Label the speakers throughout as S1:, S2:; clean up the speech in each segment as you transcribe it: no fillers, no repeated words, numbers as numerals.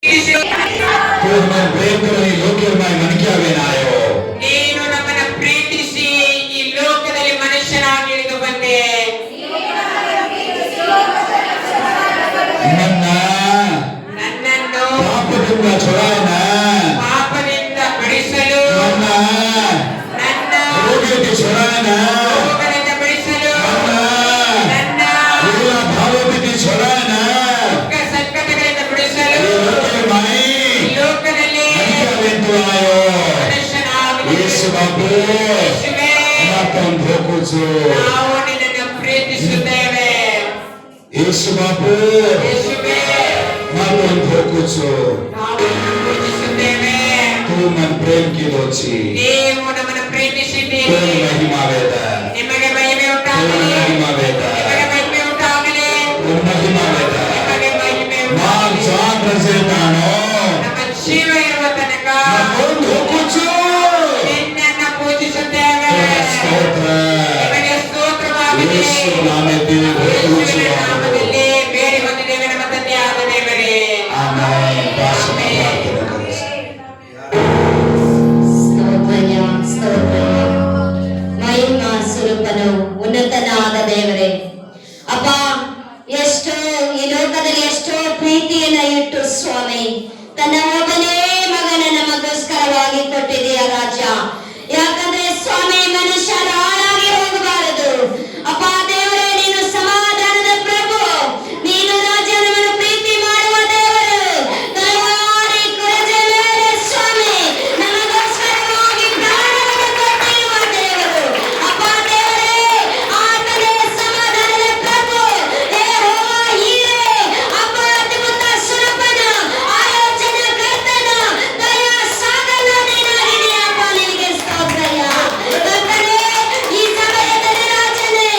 S1: ನೀನು ನಮ್ಮನ್ನು ಪ್ರೀತಿಸಿ ಈ ಲೋಕದಲ್ಲಿ ಮನುಷ್ಯನಾಗಿ ಇಳಿದು ಬಂದೆ. ನನ್ನನ್ನು ಪಾಪದಿಂದ ಬಿಡಿಸಲು, ನನ್ನ ರೋಗದಿಂದ ಬಿಡಿಸಲು, ನನ್ನ ದುಃಖ ಸಂಕಟಗಳಿಂದ ಬಿಡಿಸಲು ಲೋಕದಲ್ಲಿ ನಾವು ನಿನ್ನನ್ನು ಪ್ರೀತಿಸುತ್ತೇವೆ. ನೀವು ನಮ್ಮನ್ನು ಪ್ರೀತಿಸಿದ್ದೀರಿ. ನಿಮಗೆ ಮಹಿಮೆ ಉಂಟಾಗಲಿ, ನಿಮಗೆ ಮಹಿಮೆ ಉಂಟಾಗಲಿ, ನಿಮಗೆ ಮಹಿಮೆ ಉಂಟಾಗಲಿ. ನಮ್ಮ ಜೀವ ಇರುವ ತನಕ ನಿನ್ನನ್ನು ಪೂಜಿಸುತ್ತೇವೆ. ನಿಮಗೆ ಸ್ತೋತ್ರವಾಗಲಿ. ಯೇಸುವಿನ ನಾಮದಲ್ಲಿ ಬೇಡಿ ಹೊಂದಿದ್ದೇವೆ ನಮ್ಮ ತಂದೆಯಾದ ದೇವರೇ.
S2: ಮಹಿಮಾ ಸ್ವರೂಪನು ಉನ್ನತನಾದ ದೇವರೇ, ಅಪ್ಪ, ಎಷ್ಟೋ ಈ ಲೋಕದಲ್ಲಿ ಎಷ್ಟೋ ಪ್ರೀತಿಯನ್ನ ಇಟ್ಟು ಸ್ವಾಮಿ ತನ್ನ ಒಬ್ಬನೇ ಮಗನ ನಮಗೋಸ್ಕರವಾಗಿ ಕೊಟ್ಟಿದೆಯ ರಾಜ. ಯಾಕಂದ್ರೆ ಸ್ವಾಮಿ ಮನುಷ್ಯರ ಹಾಳಾಗಿ ಹೋಗಬಾರದು. ಅಪ್ಪ ದೇವರೇ, ನೀನು ಸಮಾಧಾನದ ಪ್ರಭು, ನೀನು ರಾಜ, ನಮ್ಮನ್ನು ಪ್ರೀತಿ ಮಾಡುವ ದೇವರು. ಕಲ್ವಾರಿ ಕುರಜ ಮೇಲೆ ಸ್ವಾಮಿ ನಮಗೋಸ್ಕರವಾಗಿ ಪ್ರಾಣವನ್ನು ಕೊಟ್ಟಿರುವ ದೇವರು. ಅಪ್ಪ ದೇವರೇ, ಆತನೇ ಸಮಾಧಾನದ ಪ್ರಭು, ಯೆಹೋವ ಹೀರೆ, ಅಪ್ಪ ಅದ್ಭುತ ಸ್ವರೂಪನ, ಆಲೋಚನಾ ಕರ್ತನ, ದಯಾ ಸಾಗರ ನೀನಾಗಿದೆಯಪ್ಪ. ನಿನಗೆ ಸ್ತೋತ್ರಯ್ಯ ಕರ್ತನೇ. ಈ ಸಮಯದಲ್ಲಿ ರಾಜನೇ,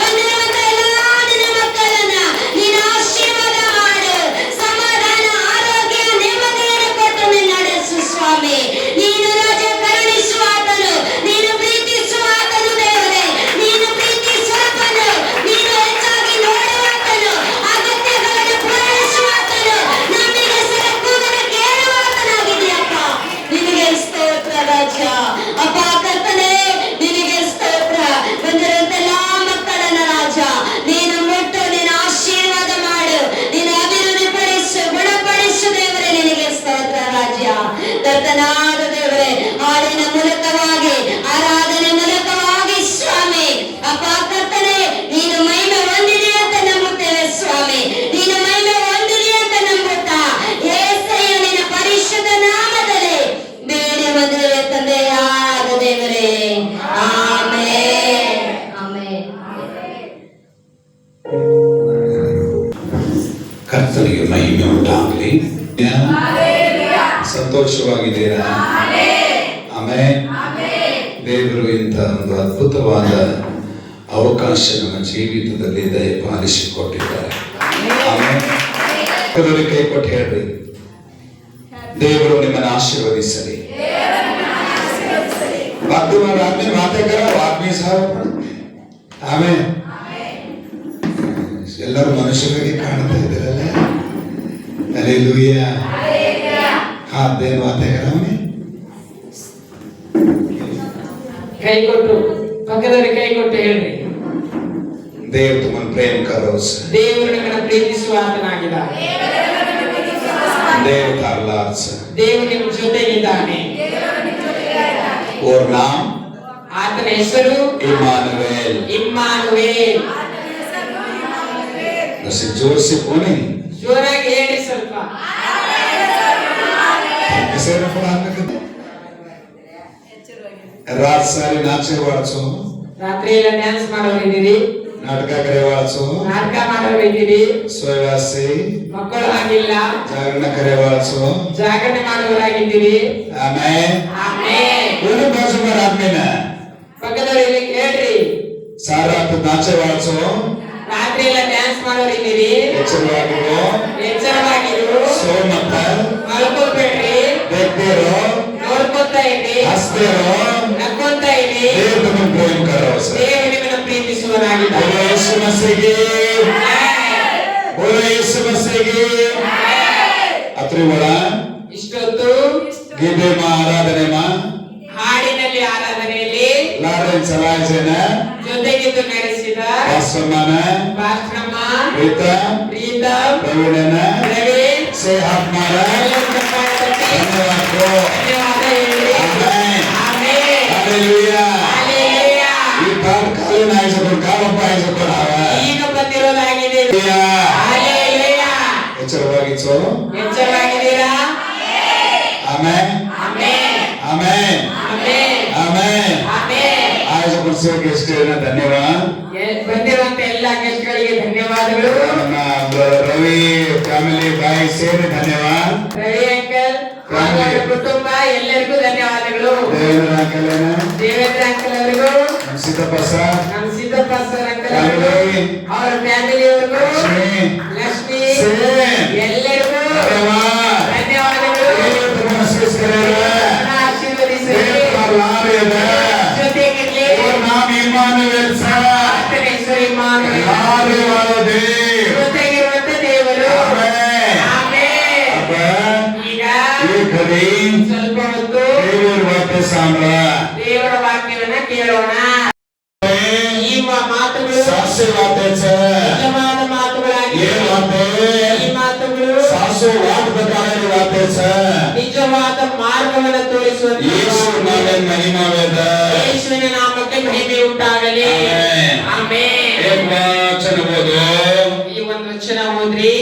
S2: ಬಂದಿರುವಂತ ಎಲ್ಲಾ ನಿನ್ನ ಮಕ್ಕಳನ್ನ ನೀನು ಆಶೀರ್ವಾದ ಮಾಡು. ಸಮಾಧಾನ, ಆರೋಗ್ಯ, ನೆಮ್ಮದಿಯನ್ನು ಕೊಟ್ಟು ನೀನು ನಡೆಸು ಸ್ವಾಮಿ. ನೀನು ರಾಜ ಕರುಣಿಸುವಾತನು, ನೀನು ಪ್ರೀತಿಸುವಾತನು ದೇವರೇ. ನೀನು ಪ್ರೀತಿ ಸ್ವರೂಪನು, ನೀನು ಹೆಚ್ಚಾಗಿ ನೋಡುವಾತನು, ಅಗತ್ಯಗಳನ್ನು ಪೂರೈಸುವಾತನು, ನಮ್ಮಿಗೆ ಸರಕೂಗನ್ನು ಕೇಳುವಾತನಾಗಿದೆಯಪ್ಪ. ನಿನಗೆ ಸ್ತೋತ್ರ ರಾಜ. ಅಪ್ಪ ಕರ್ತನೇ, ನಿನಗೆ ಸ್ತೋತ್ರ. ಬಂದಿರುವಂತ ಎಲ್ಲಾ ಮಕ್ಕಳನ್ನ ರಾಜ ನೀನು ಮುಟ್ಟು, ನೀನು ಆಶೀರ್ವಾದ ಮಾಡು, ನೀನು ಅಭಿವೃದ್ಧಿ ಪಡಿಸು, ಗುಣಪಡಿಸು ದೇವರೇ. ನಿನಗೆ ಸ್ತೋತ್ರ ರಾಜ್ಯ. ಕರ್ತನಾದ ದೇವರೇ, ಹಾಡಿನ ಮೂಲಕವಾಗಿ, ಆರಾಧನೆ ಮೂಲಕವಾಗಿ ಸ್ವಾಮಿ, ಅಪ್ಪ ಕರ್ತನೇ, ನೀನು ಮಹಿಮೆ ಹೊಂದಿದೆ ಅಂತ ನಂಬುತ್ತೇವೆ ಸ್ವಾಮಿ. ನೀನು ಮಹಿಮೆ ಹೊಂದಿದೆ ಅಂತ ನಂಬುತ್ತಾ యేసయ్య ನಿನ್ನ ಪರಿಶುದ್ಧ ನಾಮದಲ್ಲಿ ಬೇಡಿ ಬಂದಿದ್ದೇವೆ ತಂದೆಯಾದ ದೇವರೇ. ಆಮೆನ್. ಆಮೆನ್.
S3: ಕರ್ತನಿಗೆ ಮಹಿಮೆ ಉಂಟಾಗಲಿ. ಸಂತೋಷವಾಗಿದ್ದೀರಾ? ಆಮೆನ್. ದೇವರು ಇಂಥ ಒಂದು ಅದ್ಭುತವಾದ ಅವಕಾಶ ನಮ್ಮ ಜೀವಿತದಲ್ಲಿ ದಯಪಾಲಿಸಿಕೊಟ್ಟಿದ್ದಾರೆ. ಆಮೆನ್. ಕೈ ಕೊಟ್ಟು ಹೇಳ್ರಿ, ದೇವರು ನಿಮ್ಮನ್ನು ಆಶೀರ್ವದಿಸಲಿ. ಆದ್ಮೇಲೆ ಮಾತೇಕರ ಆದ್ಮೀಯ ಸಾಹೇಬ್ ಆಮೇಲೆ ಎಲ್ಲರೂ ಮನುಷ್ಯರಾಗಿ ಕಾಣ್ತಾ ಇದ್ದಾರಲ್ಲ. ಹಲ್ಲೆಲೂಯಾ. ಅದೇನು ಮಾತೇಕರ
S1: ಕೈ ಕೊಟ್ಟು ಪಕ್ಕದವರಿಗೆ ಕೈ ಕೊಟ್ಟು ಹೇಳ್ರಿ,
S3: ದೇವ್ ತುಮನ್ ಪ್ರೇಮ್ ಕರೋ.
S1: ದೇವರು ನಿಮ್ಮನ್ನು ಪ್ರೀತಿಸುವ ಆತನಾಗಿದ್ದಾನೆ.
S3: ದೇವ್ ತಾರ್ಲಾರ್ಸ.
S1: ದೇವರು ನಿಮ್ಮ ಜೊತೆಗಿದ್ದಾನೆ.
S3: और नाम,
S1: ಆತನ ಹೆಸರು
S3: इमानुएल.
S1: ಇಮ್ಮಾನುವೇಲ್.
S3: वैसे जोर से बोले,
S1: ಜೋರಾಗಿ ಹೇಳಿ ಸ್ವಲ್ಪ.
S3: ऐसे रफा रात सारी नाचे वाचो,
S1: ರಾತ್ರಿ ಎಲ್ಲ ಡ್ಯಾನ್ಸ್ ಮಾಡೋರಿದ್ದೀರಿ,
S3: नाटक करे वाचो,
S1: ನಾಟಕ ಮಾಡೋರಿದ್ದೀರಿ,
S3: सोयवासे
S1: ಮಕ್ಕಳು ಆಗಿಲ್ಲ,
S3: जागरण करे वाचो,
S1: ಜಾಗರಣೆ ಮಾಡೋರಾಗಿದ್ದೀರಿ.
S3: आमेन.
S1: ಆಮೆನ್.
S3: दोनों बाजू में आदमी ना
S1: ಪಕ್ಕದವರಿಗೆ ಹೇಳ್ರಿ,
S3: सारा तो नाचे वाचो,
S1: ರಾತ್ರಿ ಎಲ್ಲ ಡ್ಯಾನ್ಸ್ ಮಾಡೋರಿದ್ದೀರಿ, ಎಚ್ಚರವಾಗಿರು,
S3: सो मत,
S1: ಮಲ್ಕೋಬೇಡ್ರಿ,
S3: देखते रहो,
S1: ನೋಡ್ಕೊತಾ ಇರಿ,
S3: हंसते रहो,
S1: ನಕ್ಕೊಂತಾ ಇರಿ.
S3: देव तुम्हें प्रेम करो.
S1: ದೇವರು ನಿಮ್ಮನ್ನು ಪ್ರೀತಿಸುವನಾಗಿದ್ದಾನೆ.
S3: बोलो यीशु मसीह की, बोलो यीशु मसीह की. अत्र ರಾತ್ರಿ
S1: ಇಷ್ಟೊತ್ತು
S3: ಗೀತೆ ಆರಾಧನೆ
S1: ಹಾಡಿನಲ್ಲಿ ಆರಾಧನೆಯಲ್ಲಿ
S3: ಲಾರೆನ್ಸ್ ಸಲಾಜನ
S1: ಜೊತೆಗಿದ್ದು ನಡೆಸಿದ
S3: ಪಾಸ್ಟರ್ಮನ
S1: ಪಾಸ್ಟ್ರಮ್ಮ
S3: ಪ್ರೀತಮ್ ಪ್ರವೀಣನ
S1: ರವಿ
S3: ಸೇಹಾತ್ಮರ ಧನ್ಯವಾದಗಳು.
S1: ಧನ್ಯವಾದ ಹೇಳಿ
S3: ಆಮೆನ್.
S1: ಆಮೆನ್.
S3: ಹಲ್ಲೆಲೂಯಾ.
S1: ಹಲ್ಲೆಲೂಯಾ.
S3: ಈ ಕಾಲಿನ ಆಯ್ಸಕೊಂಡು ಕಾಲಪ್ಪ ಆಯ್ಸಕೊಂಡು
S1: ಈಗ ಬಂದಿರೋದಾಗಿದೆ. ಹಲ್ಲೆಲೂಯಾ.
S3: ಎಚ್ಚರವಾಗಿತ್ತು.
S1: ಎಚ್ಚರವಾಗಿದ್ದೀರಾ?
S3: Amen
S1: amen.
S3: Amen
S1: amen.
S3: Amen.
S1: Amen.
S3: ಆಯ್ಸಕೊಂಡು ಸೇವೆಗೆ ಧನ್ಯವಾದ.
S1: ಬಂದಿರುವಂತ ಎಲ್ಲ ಗೆಸ್ಟ್ಗಳಿಗೆ ಧನ್ಯವಾದಗಳು.
S3: ನಮ್ಮ ಬ್ರದರ್ ರವಿ ಫ್ಯಾಮಿಲಿ ಬಾಯಿ ಸೇರಿ ಧನ್ಯವಾದ.
S1: ರವಿ ಅಂಕಲ್ ಹಾಗೂ ಅವರ ಕುಟುಂಬ ಎಲ್ಲರಿಗೂ ಧನ್ಯವಾದಗಳು.
S3: ದೇವೇಂದ್ರ ಅಂಕಲ್
S1: ದೇವೇಂದ್ರ ಅಂಕಲ್ ಅವರಿಗೂ,
S3: ನಮ್ಮ ಸಿದ್ದಪ್ಪ ಸರ್
S1: ನಮ್ಮ ಸಿದ್ದಪ್ಪ ಸರ್ ಅಂಕಲ್ ಅವರಿಗೂ,
S3: ಫ್ಯಾಮಿಲಿ
S1: ಅವರ ಫ್ಯಾಮಿಲಿಯವರಿಗೂ,
S3: ಲಕ್ಷ್ಮಿ
S1: ಲಕ್ಷ್ಮಿ
S3: ಸೇನ್
S1: ಎಲ್ಲರಿಗೂ
S3: ಧನ್ಯವಾದ.
S1: ಧನ್ಯವಾದಗಳು. ಆಶೀರ್ವದಿಸಿ ಜೊತೆಗಿರಲಿ. ಆತನೇಶ್ವರ ಇಮ್ಮಾನುವೇಲ್ ಜೊತೆಗಿರುವಂತ ದೇವರು. ಆಮೆನ್. ಈಗ ಸ್ವಲ್ಪ ಹೊತ್ತು ದೇವರ ವಾಕ್ಯವನ್ನ ಕೇಳೋಣ. ಈ ಮಾತುಗಳು ನಿಜವಾದ ಮಾತುಗಳಾಗಿವೆ. ಈ ಮಾತುಗಳು ನಿಜವಾದ ಮಾರ್ಗವನ್ನು ತೋರಿಸುವಂತ ಯೇಸುವಿನ ನಾಮಕ್ಕೆ ಮಹಿಮೆ ಉಂಟಾಗಲಿ. ಆಮೆನ್. ಈ ಒಂದು ವಚನ ಓದ್ರಿ.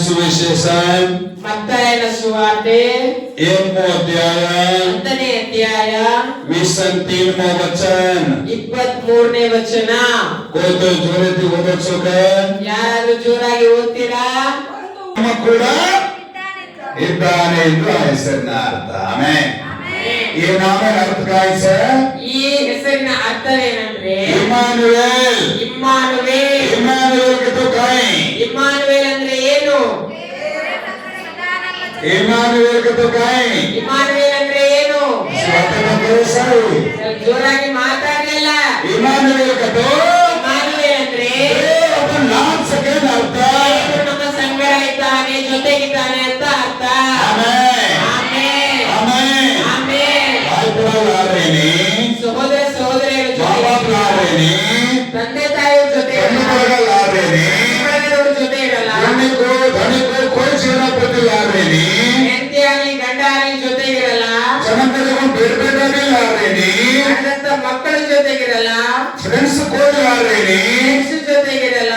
S3: ಸುವಿಶೇಷ
S1: ಮತ್ತಾಯನ ಸುವಾರ್ತೆ
S3: 1 ಅಧ್ಯಾಯ
S1: 10ನೇ ಅಧ್ಯಾಯ
S3: 23 ವಚನ
S1: 23ನೇ ವಚನ.
S3: कोई तो जोरेती ಓದೋಕೆ
S1: ಯಾರಾದ್ರೂ ಜೋರಾಗಿ ಓದ್ತೀರಾ?
S3: ನಮ್ಮ ಕೂಡ ಇದ್ದಾನೆ ಎಂದು ಹೆಸರಿನ ಅರ್ಥ. ಆಮೆನ್. ಈ ನಾಮದ ಅರ್ಥ ಕಾಯ್ಸ
S1: ಈ ಹೆಸರಿನ ಅರ್ಥವೇನೆಂದ್ರೆ
S3: ಇಮ್ಮಾನುವೇಲ್.
S1: ಇಮ್ಮಾನುವೇಲ್.
S3: ಇಮ್ಮಾನುವೇಲ್ ಕೆ ತೋ ಕಾಯಿ.
S1: ಇಮ್ಮಾನುವೇಲ್ ಅಂದ್ರೆ ಏನು?
S3: ಇಮ್ಮಾನುವೇಲ್ ಕೆ ತೋ ಕಾಯಿ.
S1: ಇಮ್ಮಾನುವೇಲ್ ಅಂದ್ರೆ ಏನು? ಸ್ವಲ್ಪ ಜೋರಾಗಿ ಮಾತಾಡಲಿಲ್ಲ.
S3: ಇಮ್ಮಾನುವೇಲ್ ಕೆ ತೋ
S1: ಇಮ್ಮಾನುವೇಲ್ ಅಂದ್ರೆ
S3: अपन नाम सके ಅರ್ಥ.
S1: ದೇವರು ನಮ್ಮ ಸಂಗಡ ಇದ್ದಾನೆ, ಜೊತೆಗಿದ್ದಾನೆ ಅಂತ ಅರ್ಥ.
S3: ಆಮೆನ್.
S1: ಆಮೆನ್.
S3: ಆಮೆನ್.
S1: ಆಮೆನ್.
S3: ಬಾಯ್ಪಡಲಾರೇನೆ
S1: ಸಹೋದರ ಸಹೋದರಿಯರ
S3: ಬಾಬಾಲಾರೇನೆ
S1: ತಂದೆ ತಾಯಿಯರ ಜೊತೆ
S3: ಕಣ್ಣುಗಳಾರೇನೆ
S1: ಬಳಗದವ್ರ ಜೊತೆ ಇರಲ್ಲ.
S3: ಧನಿಕೋ ಕೋई ಜೀವನ ಪ್ರತಿಲಾರೇನೆ
S1: ಹೆಂಡತಿಯಾಗಲಿ ಗಂಡ ಆಗಲಿ ಜೊತೆಗಿರಲ್ಲ.
S3: ಜನತೆಗೂ ಬೇಡಬೇಕಾಗಿಲ್ಲಾರೇನೆ
S1: ನಡೆದಂತ ಮಕ್ಕಳ ಜೊತೆಗಿರಲ್ಲ.
S3: Friends ಕೋಲಾರೇನೆ
S1: friends ಜೊತೆಗಿರಲ್ಲ.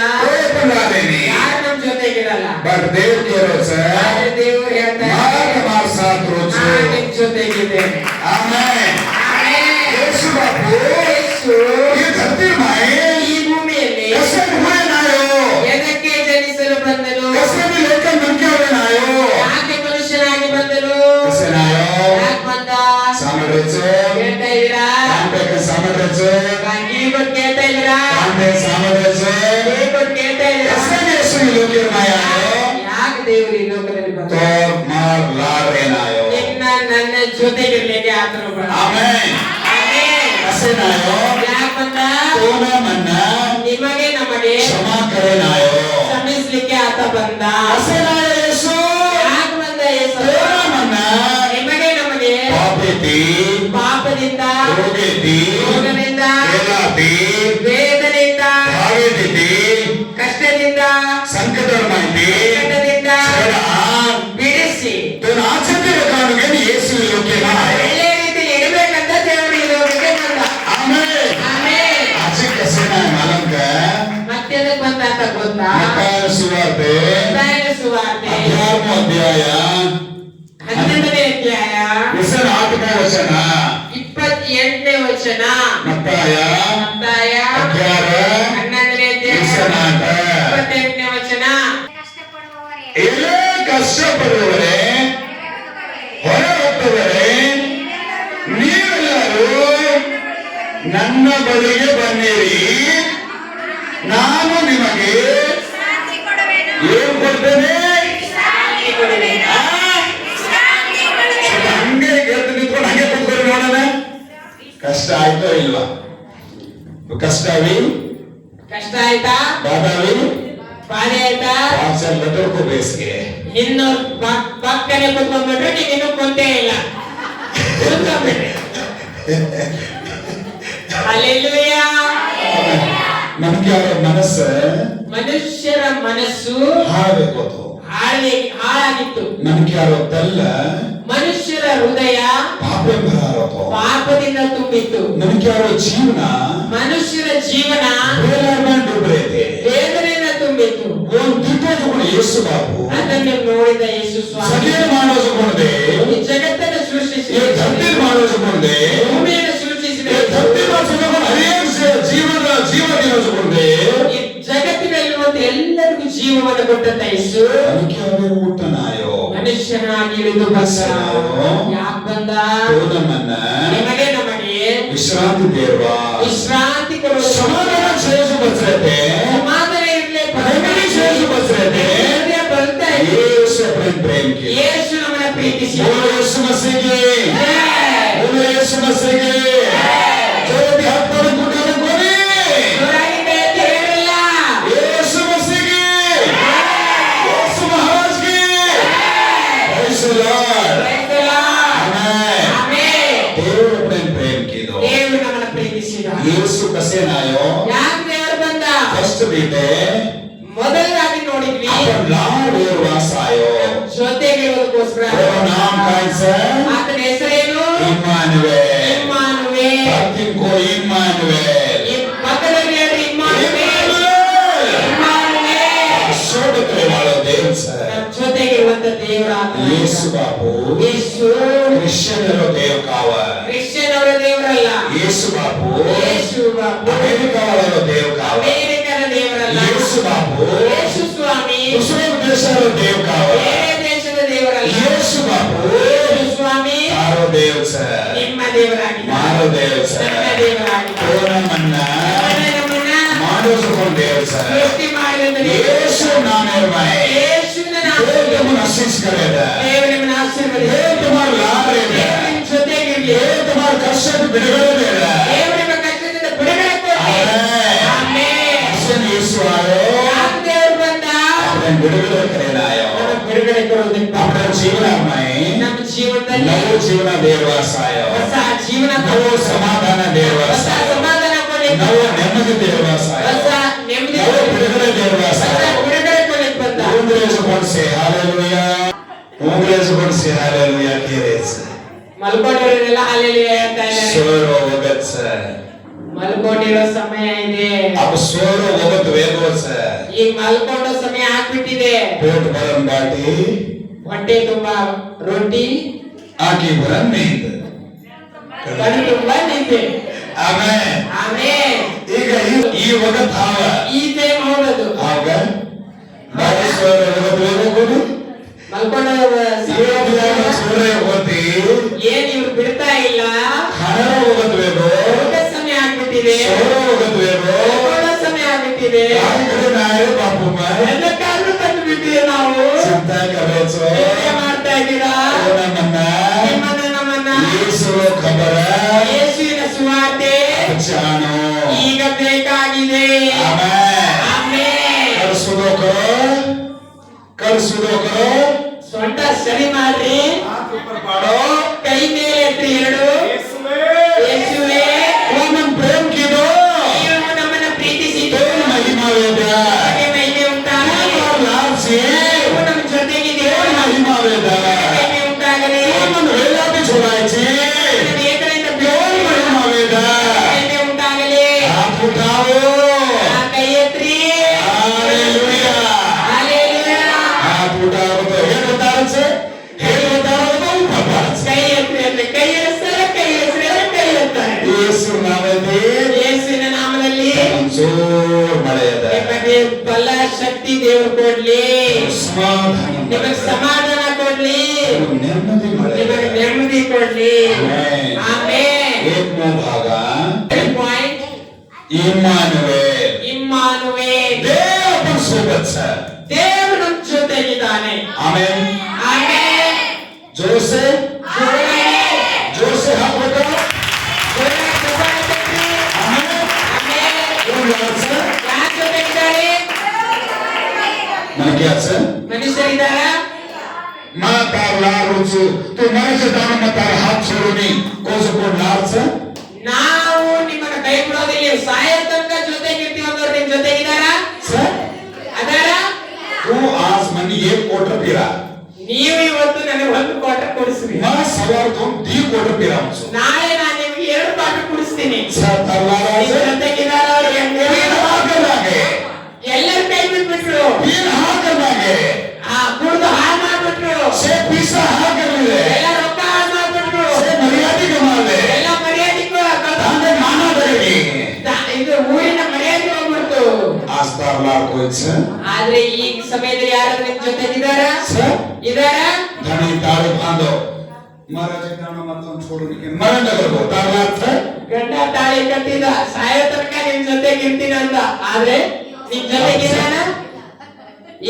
S3: ಕೋಲಾರೇನೆ
S1: ಯಾರು ನಮ್ಮ ಜೊತೆಗಿರಲ್ಲ.
S3: ಬಟ್ ದೇವ್ ಕೇಳೋಸ
S1: ಆದ್ರೆ ದೇವರು ಹೇಳ್ತಾರೆ,
S3: ಮಾರ್ ಸಾತ್ ರೋಚು
S1: ನಾನು ನಿಮ್ ಜೊತೆಗಿದ್ದೇನೆ.
S3: ಆಮೆನ್.
S1: ಆಮೆನ್.
S3: ಯೇಸು ಬಾಪು
S1: ಯೇಸು
S3: ಈ ಧರತಿ ಮಾಯೆ
S1: ಈ ಭೂಮಿಯಲ್ಲಿ
S3: कैसे हुए नायो
S1: ಎದಕ್ಕೆ ಜನಿಸಲು ಬಂದನು?
S3: कैसे भी लेकर मन के हुए नायो
S1: ಯಾಕೆ ಮನುಷ್ಯನಾಗಿ ಬಂದನು?
S3: कैसे नायो
S1: ಯಾಕೆ ಬಂದ?
S3: सामर्थ्य
S1: ಕೇಳ್ತಾ ಇದ್ದೀರಾ?
S3: काम पे सामर्थ्य
S1: ಕಿವಿ ಕೊಟ್ಟು ಕೇಳ್ತಾ ಇದ್ದೀರಾ?
S3: काम पे सामर्थ्य
S1: ಕಿವಿ ಕೊಟ್ಟು ಕೇಳ್ತಾ ಇದ್ದೀರಾ?
S3: कैसे यीशु ಈ ಲೋಕಕ್ಕೆ ಮಾಯಾ
S1: ಯಾಕೆ ದೇವರು ಈ ಲೋಕದಲ್ಲಿ ಬಂದ?
S3: तो मार लारे नायो
S1: ನಿನ್ನ ನನ್ನ ಜೊತೆಗಿರ್ಲಿಕ್ಕೆ ಆತನು ಬಂದ.
S3: आमेन
S1: ಆಮೆನ್.
S3: कैसे नायो
S1: ಯಾಕೆ ಬಂದ?
S3: तोना मन्ना
S1: ನಿಮಗೆ ನಮಗೆ
S3: क्षमा करे नायो
S1: ಕ್ಷಮಿಸ್ಲಿಕ್ಕೆ ಆತ ಬಂದ.
S3: कैसे नायो यीशु
S1: ಯಾಕೆ ಬಂದ ಯೇಸು?
S3: तोना मन्ना
S1: ನಿಮಗೆ ನಮಗೆ
S3: ಪಾಪೇತಿ
S1: ಪಾಪದಿಂದ,
S3: ರೋಗೇತಿ
S1: ರೋಗದಿಂದ,
S3: ವೇಲಾತಿ
S1: ವೇದನೆಯಿಂದ,
S3: ಭಾವೇತಿ
S1: ಕಷ್ಟದಿಂದ,
S3: ಸಂಕಟಮಾಯಿತಿ
S1: ಸಂಕಟದಿಂದ
S3: ಸೇರಾ
S1: ಬಿಡಿಸಿ
S3: ತನ್ನ ಆಚರಣೆ ಕಾರಣಕ್ಕೆ ಯೇಸು ಈ ಲೋಕಕ್ಕೆ ಆಯ
S1: ಒಳ್ಳೆ ರೀತಿಯಲ್ಲಿ ಇರಬೇಕಂತ ದೇವರು ಈ ಲೋಕಕ್ಕೆ ಬಂದ.
S3: ಆಮೆನ್.
S1: ಆಮೆನ್.
S3: ಆಚೆ ಕಸೇನ ಮಾಲಂಕ
S1: ಮತ್ತೆ ಅದಕ್ಕೆ ಬಂದ ಅಂತ ಗೊತ್ತಾ?
S3: ಮತ್ತಾಯ ಸುವಾರ್ತೆ
S1: ಮತ್ತಾಯನ ಸುವಾರ್ತೆ
S3: 16ನೇ ಅಧ್ಯಾಯ
S1: 12ನೇ ಅಧ್ಯಾಯ
S3: 28ನೇ ವಚನ
S1: 28ನೇ ವಚನ.
S3: ಮತ್ತಾಯ
S1: ಮತ್ತಾಯ 12ನೇ ಅಧ್ಯಾಯ 28ನೇ ವಚನ.
S3: ಎಲ್ಲೇ ಕಷ್ಟಪಡುವವರೇ ಹೊರ ಹೊತ್ತವರೇ ನೀವೆಲ್ಲರೂ ನನ್ನ ಬಳಿಗೆ ಬನ್ನಿರಿ, ನಾನು ನಿಮಗೆ ಏನ್ ಕೊಡ್ತೇನೆ? ಆ? ಸ್ವಲ್ಪ ಹಂಗೆ ಗೆದ್ದು ನಿಂತ್ಕೊಂಡು ಹಂಗೆ ಕೂತ್ಕೊಂಡು ನೋಡೋಣ. ಕಷ್ಟ ಆಯ್ತೋ ಇಲ್ವಾ? ಕಷ್ಟವಿ
S1: ಕಷ್ಟ ಆಯ್ತಾ?
S3: ಬಾದಾವಿ
S1: ಬಾಧೆ ಆಯ್ತಾ?
S3: लटर को बेच के
S1: ಇನ್ನು ಪಕ್ಕನೆ ಕುತ್ಕೊಂಡ್ಬಿಟ್ರೆ ನೀವಿನ್ನೂ ಕುಂತೇ ಇಲ್ಲ. ಕುತ್ಕೊಂಡ್ಬಿಟ್ರಿ. ಹಲ್ಲೆಲೂಯಾ.
S3: ನಮ್ಗೆ ಅವರ ಮನಸ್ಸು
S1: ಮನುಷ್ಯರ ಮನಸ್ಸು
S3: ಹಾಳಾಗೋದು.
S1: ಹಾಳಾಗಿತ್ತು.
S3: ನಮ್ಗೆ ಯಾರೋ ತಲ್ಲ
S1: ಮನುಷ್ಯರ ಹೃದಯ ಪಾಪದಿಂದ ತುಂಬಿತ್ತು.
S3: ನಮ್ಗೆ ಯಾರೋ ಜೀವನ
S1: ಮನುಷ್ಯರ ಜೀವನ ವೇದನೆಯಿಂದ ತುಂಬಿತ್ತು.
S3: ಯೇಸು ಬಾಬು
S1: ಅದನ್ನು ನೋಡಿದ ಯೇಸು ಸ್ವಾಮಿ ಈ ಜಗತ್ತನ್ನು ಸೃಷ್ಟಿಸಿ ಭೂಮಿಯನ್ನು ಸೃಷ್ಟಿಸಿದ ಈ ಜಗತ್ತಿನಲ್ಲಿರುವಂತ ಎಲ್ಲರಿಗೂ ಜೀವವನ್ನು ಕೊಟ್ಟಂತ ಯೇಸು ಮನುಷ್ಯನಾಗಿ ಇಳಿದು ಬಂದ. ಯಾಕೆ ಬಂದ? ನಿಮಗೆ ನಮಗೆ
S3: ವಿಶ್ರಾಂತಿ ದೇವ
S1: ವಿಶ್ರಾಂತಿ ಕೊಡುವ
S3: ಸಮಾಧಾನ ಶ್ರೇಯಸ್ಸು ಬಸ್ರತೆ
S1: ಸಮಾಧಾನ ಇರಲಿ
S3: ಶ್ರೇಯಸ್ಸು ಬಸ್ರತೆ
S1: ಬರ್ತಾ
S3: ಯೇಸು ಪ್ರೇಮ
S1: ಯೇಸು ನಮ್ಮನ್ನ ಪ್ರೀತಿಸಿ
S3: ಯೇಸು ಮಸಿಗೆ ಯೇಸು ಮಸಿಗೆ ಜೋಡಿ ಹತ್ತಲು ಗುಡ್ಡಲು ಕೊನೆ
S1: ಜೋರಾಗಿ ಬೇತಿ ಹೇಳಿಲ್ಲ.
S3: ಯೇಸು ಮಸಿಗೆ ಯೇಸು ಮಹಾರಾಜ್ಗೆ praise the Lord. Amen.
S1: Amen.
S3: ದೇವರ ಪ್ರೇಮ ಕಿದು
S1: ದೇವರು ನಮ್ಮನ್ನ ಪ್ರೀತಿಸಿದ.
S3: ಯೇಸು ಕಸೇನಾಯೋ
S1: ಯಾಕೆ ದೇವರು ಬಂದ?
S3: ಫಸ್ಟ್ ಬೀಟೆ
S1: ಮೊದಲನೇದಾಗಿ ನೋಡಿದ್ವಿ
S3: अपन लाड वासायो
S1: ಜೊತೆಗಿರೋದಕ್ಕೋಸ್ಕರ
S3: नाम कैसे
S1: ಆತನ ಹೆಸರೇನು?
S3: Immanuel
S1: Immanuel.
S3: भक्तिन को इम्मानुएल
S1: ಈ ಪಕ್ಕದಲ್ಲಿ ಹೇಳ್ರಿ ಇಮ್ಮಾನುವೇಲ್. ಇಮ್ಮಾನುವೇಲ್.
S3: शोधते वाला देव से
S1: ನಮ್ಮ ಜೊತೆಗಿರುವಂತ ದೇವರ
S3: यीशु बाबू
S1: ಯೇಸು
S3: क्रिश्चियन रो देव कावा
S1: ಕ್ರಿಶ್ಚಿಯನ್ ಅವರ ದೇವರಲ್ಲ.
S3: यीशु बाबू
S1: ಯೇಸು ಬಾಬು
S3: अमेरिका वाला देव कावा
S1: ಅಮೇರಿಕನ ದೇವರಲ್ಲ.
S3: यीशु बाबू
S1: ಯೇಸು ಸ್ವಾಮಿ
S3: दूसरे देश रो देव कावा
S1: ಬೇರೆ ದೇಶದ ದೇವರಲ್ಲ.
S3: यीशु बाबू
S1: ಯೇಸು ಸ್ವಾಮಿ
S3: तारो देव से
S1: ನಿಮ್ಮ ದೇವರಾಗಿದ್ದಾರೆ.
S3: मारो देव से
S1: ನನ್ನ ದೇವರಾಗಿದ್ದಾರೆ.
S3: कोना मन्ना
S1: ನಮ್ಮನ್ನ
S3: मानव देव से
S1: ಸೃಷ್ಟಿ ಮಾಡಿದ
S3: यीशु नामे में
S1: ಯೇಸುವಿನ
S3: देव
S1: ನಾಮದಲ್ಲಿ
S3: तुम आशीष करेगा
S1: ದೇವರು ನಿಮ್ಮನ್ನು ಆಶೀರ್ವದಿಸಲಿ.
S3: देव तुम्हारा लाभ देगा
S1: ನಿಮ್ಮ ಜೊತೆಗಿರಲಿ.
S3: देव तुम्हारा कष्ट बिड़गड़े देगा
S1: ದೇವರು ನಿಮ್ಮ ಕಷ್ಟದಿಂದ ಬಿಡುಗಡೆ ಕೊಡಲಿ. ಆಮೆನ್.
S3: असन यीशु आयो
S1: ಯಾಕೆ ದೇವರು ಬಂದ?
S3: अपने बिड़गड़े करेना आयो
S1: ನಮಗೆ ಬಿಡುಗಡೆ ಕೊಡೋದಕ್ಕೆ ಬಂದ.
S3: अपने जीवन में
S1: ನಮ್ಮ ಜೀವನದಲ್ಲಿ
S3: नव जीवन देवास आयो
S1: ಹೊಸ ಜೀವನ
S3: नव समाधान देवास
S1: ಹೊಸ
S3: आयो
S1: ಸಮಾಧಾನ ಕೊಡಲಿಕ್ಕೆ
S3: नव नेಮ್ಮದಿ देवास आयो
S1: ಹೊಸ ನೆಮ್ಮದಿ
S3: नव बिड़गड़े देवास
S1: ಹೊಸ
S3: आयो
S1: ಬಿಡುಗಡೆ ಕೊಡಲಿಕ್ಕೆ ಬಂದ.
S3: ऊंग्रेज कौन से हालेलुया ऊंग्रेज कौन से हालेलुया केरेस
S1: ಮಲ್ಕೊಂಡಿರೋರೆಲ್ಲ ಹಲ್ಲೆಲೂಯಾ ಹೇಳ್ತಾ ಇದ್ದಾರೆ.
S3: सोरो वगत से
S1: ಮಲ್ಕೊಂಡಿರೋ ಸಮಯ ಇದೆ.
S3: अब सोरो वगत वेगो से
S1: ಈಗ ಮಲ್ಕೊಳ್ಳೋ ಸಮಯ ಆಗ್ಬಿಟ್ಟಿದೆ.
S3: पेट भरन बाटी
S1: ಹೊಟ್ಟೆ ತುಂಬಾ ರೊಟ್ಟಿ,
S3: आंखी भरन नींद
S1: ಕಣ್ಣು ತುಂಬಾ ನಿದ್ದೆ.
S3: ಆಮೆನ್.
S1: ಆಮೆನ್.
S3: ಈಗ ಈ ವಗತ್ ಹಾವ
S1: ಈ ಟೈಮ್ ಹೋಗೋದು
S3: ಆಗ ಬಾರಿಸುವರ ವಗತ್ ವೇಗೋ
S1: ಮಲ್ಕೊಳ್ಳೋ
S3: ಸೂರ್ಯ ಹೋತಿ
S1: ಏನ್ ಇವ್ರು ಬಿಡ್ತಾ ಇಲ್ಲ.
S3: ಹಣರ ವಗತ್ ವೇಗೋ
S1: ಊಟ ಸಮಯ ಆಗ್ಬಿಟ್ಟಿದೆ.
S3: ಸೌರ ವಗತ್ ವೇಗೋ
S1: ಮಲ್ಕೊಳ್ಳೋ ಸಮಯ ಆಗ್ಬಿಟ್ಟಿದೆ.
S3: ಕಡೆ ನಾಯೇ ಬಾಪು
S1: ಎಲ್ಲಕ್ಕಾದ್ರೂ ತಂದು ಬಿಟ್ಟಿದೆ. ನಾವು
S3: ಚಿಂತಾ ಕರೆಸೋ
S1: ಚಿಂತೆ ಮಾಡ್ತಾ ಇದ್ದೀರಾ? ನಿಮ್ಮನ್ನ ನಮ್ಮನ್ನ
S3: ಯೇಸು ಖಬರ
S1: ಯೇಸುವಿನ ಸುವಾರ್ತೆ
S3: ಜಾನೋ
S1: ಈಗ ಬೇಕಾಗಿದೆ.
S3: ಆಮೆನ್.
S1: ಆಮೆನ್.
S3: ಕರ್ಸುದೋ ಕರೋ
S1: ಸೊಂಟ ಸರಿ ಮಾಡ್ರಿ.
S3: ಮಾಡೋ
S1: ಕೈ ಮೇಲೆ ಎತ್ತಿ ಎರಡು. ಯೇಸುವೇ
S3: ನಮ್ಮನ್ ಪ್ರೇಮ್ ಕಿದೋ
S1: ನೀವು ನಮ್ಮನ್ನ ಪ್ರೀತಿಸಿದ್ದು
S3: ದೇವ ಮಹಿಮಾ ವೇದ
S1: ನಿಮಗೆ ಮಹಿಮೆ ಉಂಟಾಗಲಿ.
S3: ಲಾಭಸಿ
S1: ನೀವು ನಮ್ಮ ಜೊತೆಗಿದ್ದೀರಿ.
S3: ದೇವ ಮಹಿಮಾ ವೇದ
S1: ಮಹಿಮೆ ಉಂಟಾಗಲಿ.
S3: ನಮ್ಮನ್ ವೇದಾಪಿ ಚೋಡಾಯಿಸಿ
S1: ನಮ್ಮ ಏಕರಿಂದ
S3: ದೇವ ಮಹಿಮಾ ವೇದ
S1: ಮಹಿಮೆ ಉಂಟಾಗಲಿ.
S3: ಆಪುಟಾವೋ
S1: ಆ ಕೈ ಎತ್ರಿ.
S3: Hallelujah
S1: hallelujah.
S3: ಆಪುಟಾವೋ ಹೇಳುತ್ತಾರಸೆ ಹೇಳುತ್ತಾರೋ ಉಪವಾಸ
S1: ಕೈ ಎತ್ರಿ ಅಂದ್ರೆ ಕೈ ಎತ್ತಾರೆ, ಕೈ ಎತ್ತಾರೆ, ಕೈ ಎತ್ತಾರೆ.
S3: ಯೇಸು ನಾಮದಲ್ಲಿ
S1: ಯೇಸುವಿನ ನಾಮದಲ್ಲಿ
S3: ಜೋರ್ ಮಳೆಯದ
S1: ನಿಮಗೆ ಬಲ ಶಕ್ತಿ ದೇವರು ಕೊಡ್ಲಿ.
S3: ಸಮಾಧಾನ
S1: ನಿಮಗೆ ಸಮಾಧಾನ ಕೊಡ್ಲಿ.
S3: ನೆಮ್ಮದಿ ಮಳೆ
S1: ನಿಮಗೆ ನೆಮ್ಮದಿ ಕೊಡ್ಲಿ.
S3: ಆಮೆನ್.
S1: ಆಮೆನ್.
S3: ಏಕಮೋ ಭಾಗ
S1: ಪಾಯಿಂಟ್
S3: ಇಮ್ಮಾನುವೇಲ್
S1: ಇಮ್ಮಾನುವೇಲ್.
S3: ದೇವ ಸೋಬತ್ ಸರ್
S1: ದೇವರು ನಮ್ಮ ಜೊತೆಗಿದ್ದಾನೆ.
S3: ಆಮೆನ್.
S1: ಆಮೆನ್.
S3: ಜೋಸೆ
S1: ಜೋರಾಗಿ
S3: ಜೋಸೆ ಹಾಕ್ಬೇಕು
S1: ಜೋರಾಗಿ ಚಪ್ಪಾಳೆ ತಟ್ಟಿ.
S3: ಆಮೆನ್.
S1: ಆಮೆನ್.
S3: ಇವ್ರು ಯಾರು ಸರ್?
S1: ಯಾರ್ ಜೊತೆಗಿದ್ದಾರೆ?
S3: ನನಗೆ ಯಾರು ಸರ್?
S1: ಮನುಷ್ಯರಿದ್ದಾರಾ?
S3: लारुचु तू मनुष्य दान मत हाथ छोड़नी कोसको लार्च
S1: ನಾವು ನಿಮ್ಮನ್ನ ಕೈ ಬಿಡೋದಿಲ್ಲ, ಸಾಯ ತನಕ ಜೊತೆಗಿರ್ತೀವಿ ಅಂದ್ರೆ ನಿಮ್ ಜೊತೆಗಿದ್ದಾರಾ? ಅದಾರ?
S3: तू आज मनी 1 कोट पीरा
S1: ನೀವು ಇವತ್ತು ನನಗೆ 1 ಕ್ವಾರ್ಟರ್ ಕೊಡಿಸ್ರಿ,
S3: मैं सवार तुम 2 कोट पीरा मुझे
S1: ನಾಳೆ ನಾನು ನಿಮಗೆ 2 ಕ್ವಾರ್ಟರ್ ಕೊಡಿಸ್ತೀನಿ.
S3: तरवारा
S1: ನಿಮ್
S3: से
S1: ಜೊತೆಗಿದ್ದಾರಾ ಅವ್ರು ಹೆಂಗೆ?
S3: 3 हाथ लागे
S1: ಎಲ್ಲರೂ ಕೈ ಬಿಟ್ಬಿಟ್ರು,
S3: 3 हाथ लागे
S1: ಕುಡ್ದು ಹಾಳು ಮಾಡ್ಬಿಟ್ರು,
S3: से पैसा हाथ ले
S1: ಎಲ್ಲ ರೊಕ್ಕ ಹಾಳು ಮಾಡ್ಬಿಟ್ರು,
S3: से मर्यादा कमा ले
S1: ಎಲ್ಲ ಮರ್ಯಾದೆ
S3: ताने माना देगी
S1: ಇದು ಊರಿನ ಮರ್ಯಾದೆ ಹೋಗ್ಬಿಡ್ತು.
S3: आस्तार लार कोई छे
S1: ಆದ್ರೆ ಈ ಸಮಯದಲ್ಲಿ ಯಾರಾದ್ರೂ ನಿಮ್ ಜೊತೆಗಿದ್ದಾರಾ?
S3: सर
S1: ಇದಾರಾ?
S3: धनी तारे बांधो महाराज दान मत छोड़ने के मरण नगर को तारलार थे
S1: ಗಂಡ ತಾಳಿ ಕಟ್ಟಿದ, ಸಾಯೋ ತನಕ ನಿಮ್ ಜೊತೆಗಿರ್ತೀನಿ ಅಂತ. ಆದ್ರೆ ನಿಮ್ ಜೊತೆಗಿದಾನ?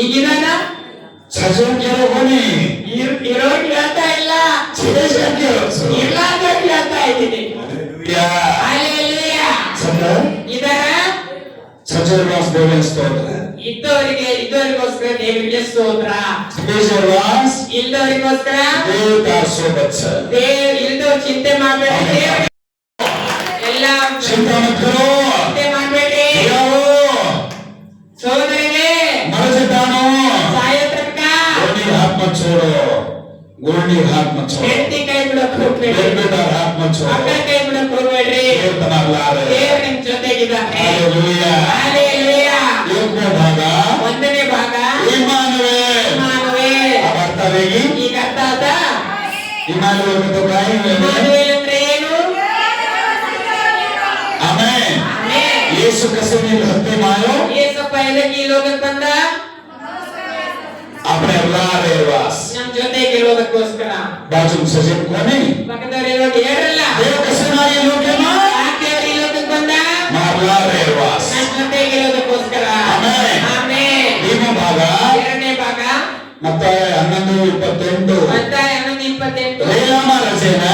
S1: ಈಗಿದಾನ?
S3: सजन के होनी
S1: ಇರೋರ್ಗೆ ಹೇಳ್ತಾ ಇಲ್ಲ,
S3: छेजे के
S1: ಇರ್ಲಾರ್ದವ್ರಿಗೆ ಹೇಳ್ತಾ ಇದ್ದೀನಿ.
S3: या
S1: ಹಲ್ಲೆಲೂಯಾ.
S3: सर
S1: ಇದಾರ?
S3: सजन वास देवे स्तोत्र
S1: ಇದ್ದವರಿಗೋಸ್ಕರ ದೇವರಿಗೆ ಸ್ತೋತ್ರ,
S3: सजन वास
S1: ಇಲ್ಲದವರಿಗೋಸ್ಕರ
S3: देवदार सोबत छे
S1: ಇಲ್ದವ್ರು ಚಿಂತೆ ಮಾಡ್ಬೇಡಿ, ಎಲ್ಲ
S3: चिंता मत करो
S1: ಚಿಂತೆ ಮಾಡ್ಬೇಡಿ.
S3: जाओ
S1: ಸೋದರಿಗೆ
S3: मर्ज दानो
S1: ಸಾಯೋ ತನಕ
S3: गोनी हाथ मत छोड़ो गोनी हाथ मत छोड़ो
S1: ಹೆಂಡತಿ ಕೈ ಬಿಡಕ್ ಹೋಗ್ಬೇಡಿ,
S3: बेटा हाथ मत छोड़ो
S1: ಮಕ್ಕಳ ಕೈ ಬಿಡಕ್ ಹೋಗ್ಬೇಡ್ರಿ.
S3: देव तनार लार
S1: ದೇವ್ರು ನಿಮ್ ಜೊತೆಗಿದ್ದಾನೆ.
S3: Hallelujah
S1: hallelujah.
S3: एक में भागा
S1: ಒಂದನೇ ಭಾಗ
S3: इमानुएल
S1: ಇಮ್ಮಾನುವೇಲ್.
S3: अब अर्थ आवेगी
S1: ಈಗ ಅರ್ಥ ಆಯ್ತಾ?
S3: इमानुएल में तो गाय में
S1: ಇಮ್ಮಾನುವೇಲ್ ಅಂದ್ರೆ ಏನು?
S3: आमेन
S1: ಆಮೆನ್.
S3: यीशु कैसे नहीं धरती मायो
S1: ಯೇಸಪ್ಪ ಎದಕ್ಕೆ ಈ ಲೋಕಕ್ಕೆ ಬಂದ?
S3: अपने अल्लाह रेवास
S1: ನಮ್ ಜೊತೆಗೆ ಇರೋದಕ್ಕೋಸ್ಕರ.
S3: बाजू सजन को नहीं
S1: ಪಕ್ಕದವರಿರೋದು ಹೇಳ್ರಲ್ಲ,
S3: देव कैसे ना ये लोग के मां
S1: ಯಾಕೆ ಅವ್ರು ಈ ಲೋಕಕ್ಕೆ ಬಂದ?
S3: मां अल्लाह रेवास
S1: ನಮ್ ಜೊತೆಗೆ ಇರೋದಕ್ಕೋಸ್ಕರ.
S3: ಆಮೆನ್.
S1: ಆಮೆನ್.
S3: भीम भागा
S1: ಎರಡನೇ ಭಾಗ
S3: ಮತ್ತೆ 11:28
S1: ಮತ್ತಾಯ 11:28.
S3: ರೇಲಾಮ ರಚನ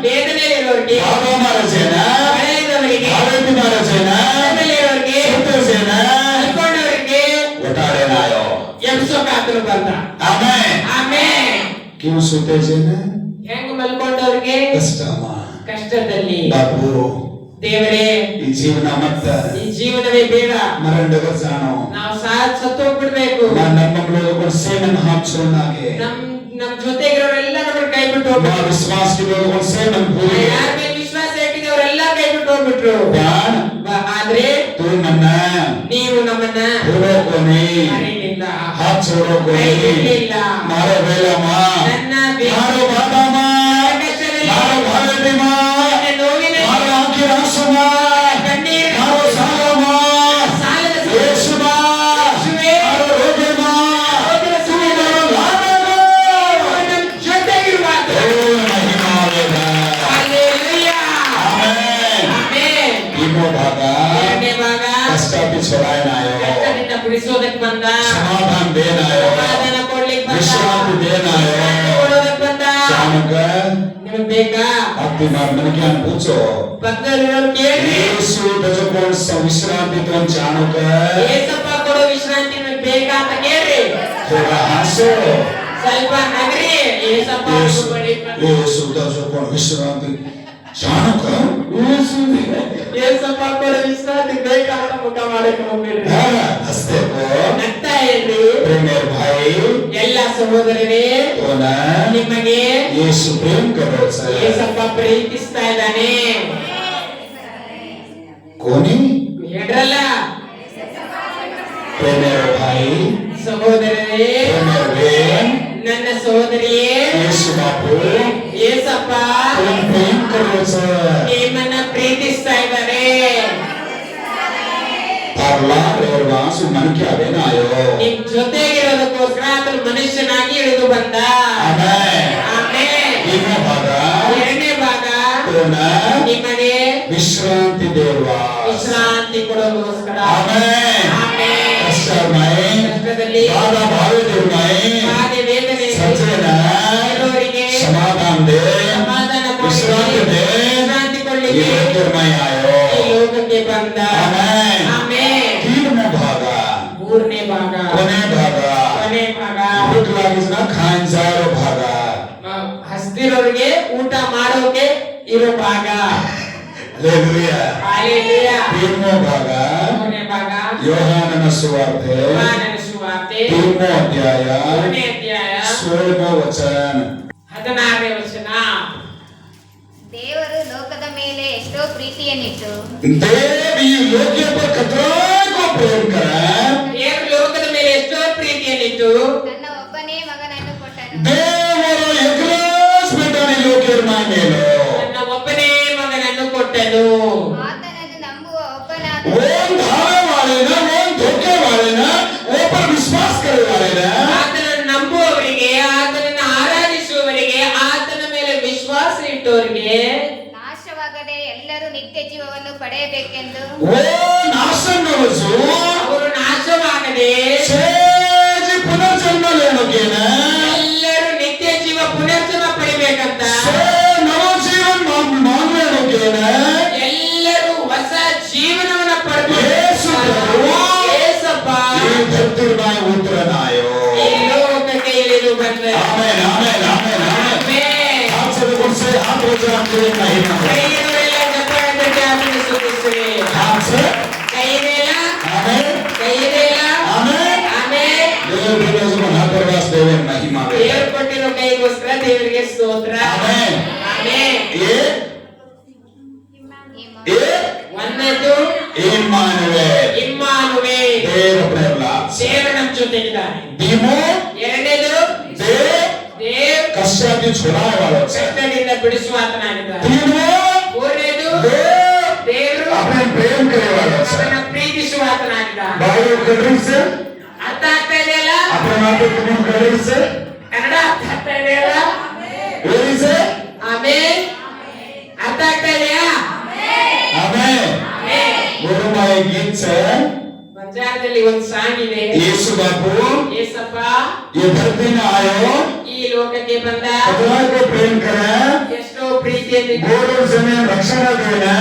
S1: ವೇದನೆಯಲ್ಲಿರೋರಿಗೆ,
S3: ಆದಾಮ ರಚನ
S1: ಹಳೆಯದವರಿಗೆ,
S3: ಆವೇತಿಮ ರಚನ
S1: ಮನೆಯಲ್ಲಿರೋರಿಗೆ,
S3: ಸುತ್ತಸೇನ
S1: ಅನ್ಕೊಂಡವರಿಗೆ
S3: ಒಟ್ಟಾರೆನಾಯೋ
S1: ಎಬ್ಸೋಕಾತರು ಬಂದ.
S3: Amen
S1: amen.
S3: ಕ್ಯೂ ಸುತ್ತಸೇನ
S1: ಹೆಂಗ್ ಮಲ್ಕೊಂಡವ್ರಿಗೆ
S3: ಕಷ್ಟಮ
S1: ಕಷ್ಟದಲ್ಲಿ
S3: ಬಾಬು
S1: ದೇವರೇ
S3: ಈ ಜೀವನ ಮತ್ತ
S1: ಈ ಜೀವನವೇ ಬೇಡ,
S3: ಮರಣದ ಜಾಣೋ
S1: ನಾವು ಸತ್ತೋಗ್ಬಿಡ್ಬೇಕು.
S3: ನಮ್ಮ ಮಕ್ಕಳು ಸೇಮನ್ ಹಾತ್ छोड़नागे
S1: ನಮ್ ಜೊತೆಗಿರೋರೆಲ್ಲ ನಮ್ಮನ್ನ ಕೈ ಬಿಟ್ಟು
S3: ಮಾ
S1: ಹೋಗ್ಬಿಟ್ರು.
S3: ವಿಶ್ವಾಸ के लोगों सेमन भूल
S1: ಯಾರ ಮೇಲೆ ವಿಶ್ವಾಸ ಇಟ್ಟಿದ್ದವರೆಲ್ಲ ಕೈ ಬಿಟ್ಟು ಹೋಗ್ಬಿಟ್ರು.
S3: ध्यान
S1: ಆದ್ರೆ
S3: तू ನನ್ನ
S1: ನೀವು ನಮ್ಮನ್ನ
S3: भूलो को नहीं
S1: ಮರೆಯಲಿಲ್ಲ,
S3: हाथ छोड़ो को
S1: ಕೈ
S3: नहीं
S1: ಬಿಡ್ಲಿಲ್ಲ.
S3: मारो बेला मां
S1: ನನ್ನ
S3: मारो बाबा मां मारो भारती मां
S1: ನೋವಿನ
S3: मारो आंखें आंसू मां
S1: ಕಣ್ಣೀರು,
S3: मारो सालो मां
S1: ಸಾಲದ
S3: यीशु मां
S1: ಯೇಸುವೇ,
S3: मारो रोगे मां
S1: ರೋಗದ
S3: तू
S1: ಸಮಯ
S3: मारो लाने
S1: ನಮ್ ಜೊತೆಗಿರುವಾಗ.
S3: ओ महिमा वेदा
S1: ಹಲ್ಲೆಲೂಯಾ.
S3: आमेन
S1: ಆಮೆನ್.
S3: इमो भागा
S1: ಎರಡನೇ ಭಾಗ
S3: कष्ट पिछड़ाए नायो
S1: ಕಷ್ಟದಿಂದ ಬಿಡಿಸೋದಕ್ಕೆ ಬಂದ,
S3: समाधान देना आयो
S1: ಸಮಾಧಾನ ಕೊಡ್ಲಿಕ್ಕೆ ಬಂದ,
S3: विश्रांति देना
S1: ವಿಶ್ರಾಂತಿ
S3: आयो
S1: ಕೊಡೋದಕ್ಕೆ ಬಂದ.
S3: जानक
S1: ನಿಮಗೆ ಬೇಕಾ?
S3: आपकी मार मन ज्ञान पूछो
S1: ಭಕ್ತರಿರೋರು ಕೇಳ್ರಿ,
S3: यीशु दजकोण विश्रांति तो जानक
S1: ಏಸಪ್ಪ ಕೊಡೋ ವಿಶ್ರಾಂತಿ ನಿಮಗೆ ಬೇಕಾ ಅಂತ ಕೇಳ್ರಿ.
S3: थोड़ा हंसो
S1: ಸ್ವಲ್ಪ ನಗರಿ, ಏಸಪ್ಪ ಕೊಡಿ.
S3: यीशु दजकोण विश्रांति जानक
S1: ಏಸಪ್ಪ ಕೊಡೋ ವಿಶ್ರಾಂತಿ ಬೇಕಾ ಅಂತ ಮುಖ ಮಾಡಕ್ಕೆ ಹೋಗ್ಬೇಡ್ರಿ.
S3: हंसते को
S1: ನಗ್ತಾ ಇರ್ರಿ.
S3: प्रेमेर भाई
S1: ಎಲ್ಲ ಸಹೋದರರೇ,
S3: तो ना
S1: ನಿಮಗೆ
S3: यीशु प्रेम करो सर
S1: ಏಸಪ್ಪ ಪ್ರೀತಿಸ್ತಾ ಇದ್ದಾನೆ.
S3: कोनी
S1: ಹೇಳ್ರಲ್ಲ,
S3: प्रेमेर भाई
S1: ಸಹೋದರರೇ,
S3: प्रेमेर बहन
S1: ನನ್ನ ಸಹೋದರಿಯೇ,
S3: यीशु बापू
S1: ಏಸಪ್ಪ
S3: तुम प्रेम करो सर
S1: ನಿಮ್ಮನ್ನ ಪ್ರೀತಿಸ್ತಾ ಇದ್ದಾರೆ.
S3: parla रेवास मन के आवे ना आयो
S1: ನಿಮ್ ಜೊತೆಗಿರೋದಕ್ಕೋಸ್ಕರ ಆತನು ಮನುಷ್ಯನಾಗಿ ಇಳಿದು ಬಂದ.
S3: आमेन
S1: ಆಮೆನ್.
S3: इमो भागा
S1: ಎರಡನೇ ಭಾಗ
S3: तो ना
S1: ನಿಮಗೆ
S3: विश्रांति देवा
S1: ವಿಶ್ರಾಂತಿ ಕೊಡೋದಕ್ಕೋಸ್ಕರ.
S3: आमेन
S1: ಆಮೆನ್.
S3: कष्टमय
S1: ಕಷ್ಟದಲ್ಲಿ,
S3: बाधा भावे देवमय
S1: ಬಾಧೆ, ವೇದನೆ
S3: सजना
S1: ಇರೋರಿಗೆ
S3: समाधान दे
S1: ಸಮಾಧಾನ
S3: विश्रांति दे
S1: ವಿಶ್ರಾಂತಿ ಕೊಡ್ಲಿಕ್ಕೆ
S3: ये लोकमय आयो
S1: ಈ ಲೋಕಕ್ಕೆ ಬಂದ.
S3: आमेन
S1: ಆಮೆನ್.
S3: तीन में भागा
S1: ಮೂರನೇ ಭಾಗ
S3: कोने भागा
S1: ಕೊನೆ ಭಾಗ
S3: भूख लागिस ना खान जारो भागा
S1: ಹಸಿದಿರೋರಿಗೆ ಊಟ ಮಾಡೋಕೆ ಇರೋ ಭಾಗ.
S3: ಹಲ್ಲೆಲೂಯಾ.
S1: ಹಾಲೆಲೂಯಾ.
S3: 3ನೇ ಭಾಗ
S1: ಮೂರನೇ ಭಾಗ
S3: ಯೋಹಾನನ ಸುವಾರ್ತೆ
S1: ಯೋಹಾನನ ಸುವಾರ್ತೆ
S3: 3ನೇ ಅಧ್ಯಾಯ
S1: 3ನೇ ಅಧ್ಯಾಯ
S3: 16ನೇ ವಚನ.
S1: 16ನೇ ವಚನ.
S4: ದೇವರು ಲೋಕದ ಮೇಲೆ ಎಷ್ಟೋ ಪ್ರೀತಿಯನ್ನಿಟ್ಟು
S3: देव ಈ ಲೋಕದ पर कितना को प्रेम करा.
S1: ದೇವರು ಲೋಕದ ಮೇಲೆ ಎಷ್ಟೋ ಪ್ರೀತಿಯನ್ನಿಟ್ಟು
S4: ತನ್ನ ಒಬ್ಬನೇ ಮಗನನ್ನು ಕೊಟ್ಟನು.
S3: ದೇವರು एकलाच बेटाने लोकेर मानेलो.
S1: ತನ್ನ ಒಬ್ಬನೇ ಮಗನನ್ನು ಕೊಟ್ಟನು.
S4: ಆತನನ್ನು ನಂಬುವ ಒಬ್ಬನಾದ
S3: वो धावे वाले ना, वो धोखे वाले ना, वो पर विश्वास करे वाले ना.
S1: ಆತನನ್ನು ನಂಬುವವರಿಗೆ, ಆತನನ್ನು ಆರಾಧಿಸುವವರಿಗೆ, ಆತನ ಮೇಲೆ ವಿಶ್ವಾಸ ಇಟ್ಟವರಿಗೆ
S4: ನಾಶವಾಗದೆ ಎಲ್ಲರೂ ನಿತ್ಯ ಜೀವವನ್ನು ಪಡೆಯಬೇಕೆಂದು
S3: वो नाशन नवसु
S1: ಅವರು ನಾಶವಾಗದೆ
S3: ಸೇಜಿ ಪುನರ್ಜನ್ಮ ಲೇನೋಕೇನ.
S1: ಎಲ್ಲರೂ ನಿತ್ಯ ಜೀವ ಪುನರ್ಜನ್ಮ ಪಡಿಬೇಕಂತ
S3: ಸೇ ನವ ಜೀವನ್ ಮಾನ್ವೇನೋಕೇನ.
S1: ಎಲ್ಲರೂ ಹೊಸ ಜೀವನವನ್ನ
S3: ಯೇಸು ಪ್ರಭು
S1: ಏಸಪ್ಪ
S3: ಈ ಧರ್ತಿರ್ಮಾಯ ಉತ್ತರನಾಯೋ.
S1: ಈ ಲೋಕಕ್ಕೆ ಇಳಿದು ಬಂದರೆ
S3: ಆಮೆನ್ ಆಮೆನ್ ಆಮೆನ್ ಆಮೆನ್. ಹಾಸದ ಕೊಡ್ಸೆ ಹಾತ್ ವಚನ ಅಂತೇಳಿ ಮಹಿಮೆ.
S1: ಕೈಯನ್ನೆಲ್ಲ ಜಪಾನ ತಟ್ಟಿ ಆತನ ಸ್ತುತಿಸಿರಿ.
S3: ಹಾಸ
S1: ಕೈಯನ್ನೆಲ್ಲ
S3: ಆಮೆನ್
S1: ಕೈಯನ್ನೆಲ್ಲ
S3: ಆಮೆನ್.
S1: ಆಮೆನ್.
S3: ದೇವರಿಗೆ ಮಹಾಪರವಾಸ ದೇವರ ಮಹಿಮಾ.
S1: ದೇವರು ಕೊಟ್ಟಿರೋ ಕೈಗೋಸ್ಕರ ದೇವರಿಗೆ ಸ್ತೋತ್ರ.
S3: ಆಮೆನ್.
S1: ಆಮೆನ್.
S3: ಏ ಏ
S1: ಒಂದನೇದು
S3: ಇಮ್ಮಾನುವೇಲ್.
S1: ಇಮ್ಮಾನುವೇಲ್,
S3: ದೇವರ ಪ್ರಹ್ಲಾದ್.
S1: ದೇವರು ನಮ್ಮ ಜೊತೆಗಿದ್ದಾನೆ.
S3: ದೀಮೋ
S1: ಎರಡನೇದು ದೇವ್
S3: ಕಷ್ಟಕ್ಕೆ छुड़ाने वाला है.
S1: ಕಷ್ಟದಿಂದ ಬಿಡಿಸುವಾತನಾಗಿದ್ದಾನೆ.
S3: तीनों
S1: ಮೂರನೇದು ದೇವರು
S3: अपने प्रेम करे वाला है.
S1: ಅವನ ಪ್ರೀತಿಸುವಾತನಾಗಿದ್ದಾನೆ.
S3: बाइबल कंट्री से
S1: ಅರ್ಥ ಆಗ್ತಾ ಇದೆಯಲ್ಲ?
S3: अपने नाते तुम कंट्री से
S1: ಕನ್ನಡ ಅರ್ಥ ಆಗ್ತಾ ಇದೆಯಲ್ಲ?
S3: वेरी से
S1: ಆಮೆನ್. ಅರ್ಥ ಆಗ್ತಾ ಇದೆಯಾ?
S3: आमेन.
S1: ಆಮೆನ್.
S3: गुरु माय गीत से
S1: ಪಂಜಾಬದಲ್ಲಿ ಒಂದು ಸಾಂಗ್ ಇದೆ.
S3: यीशु बापू
S1: ಏಸಪ್ಪ
S3: ये धरती में आयो,
S1: ಈ ಲೋಕಕ್ಕೆ ಬಂದ,
S3: पतला को प्रेम करे,
S1: ಎಷ್ಟೋ ಪ್ರೀತಿಯಲ್ಲಿ
S3: गोरु समय रक्षणा देना.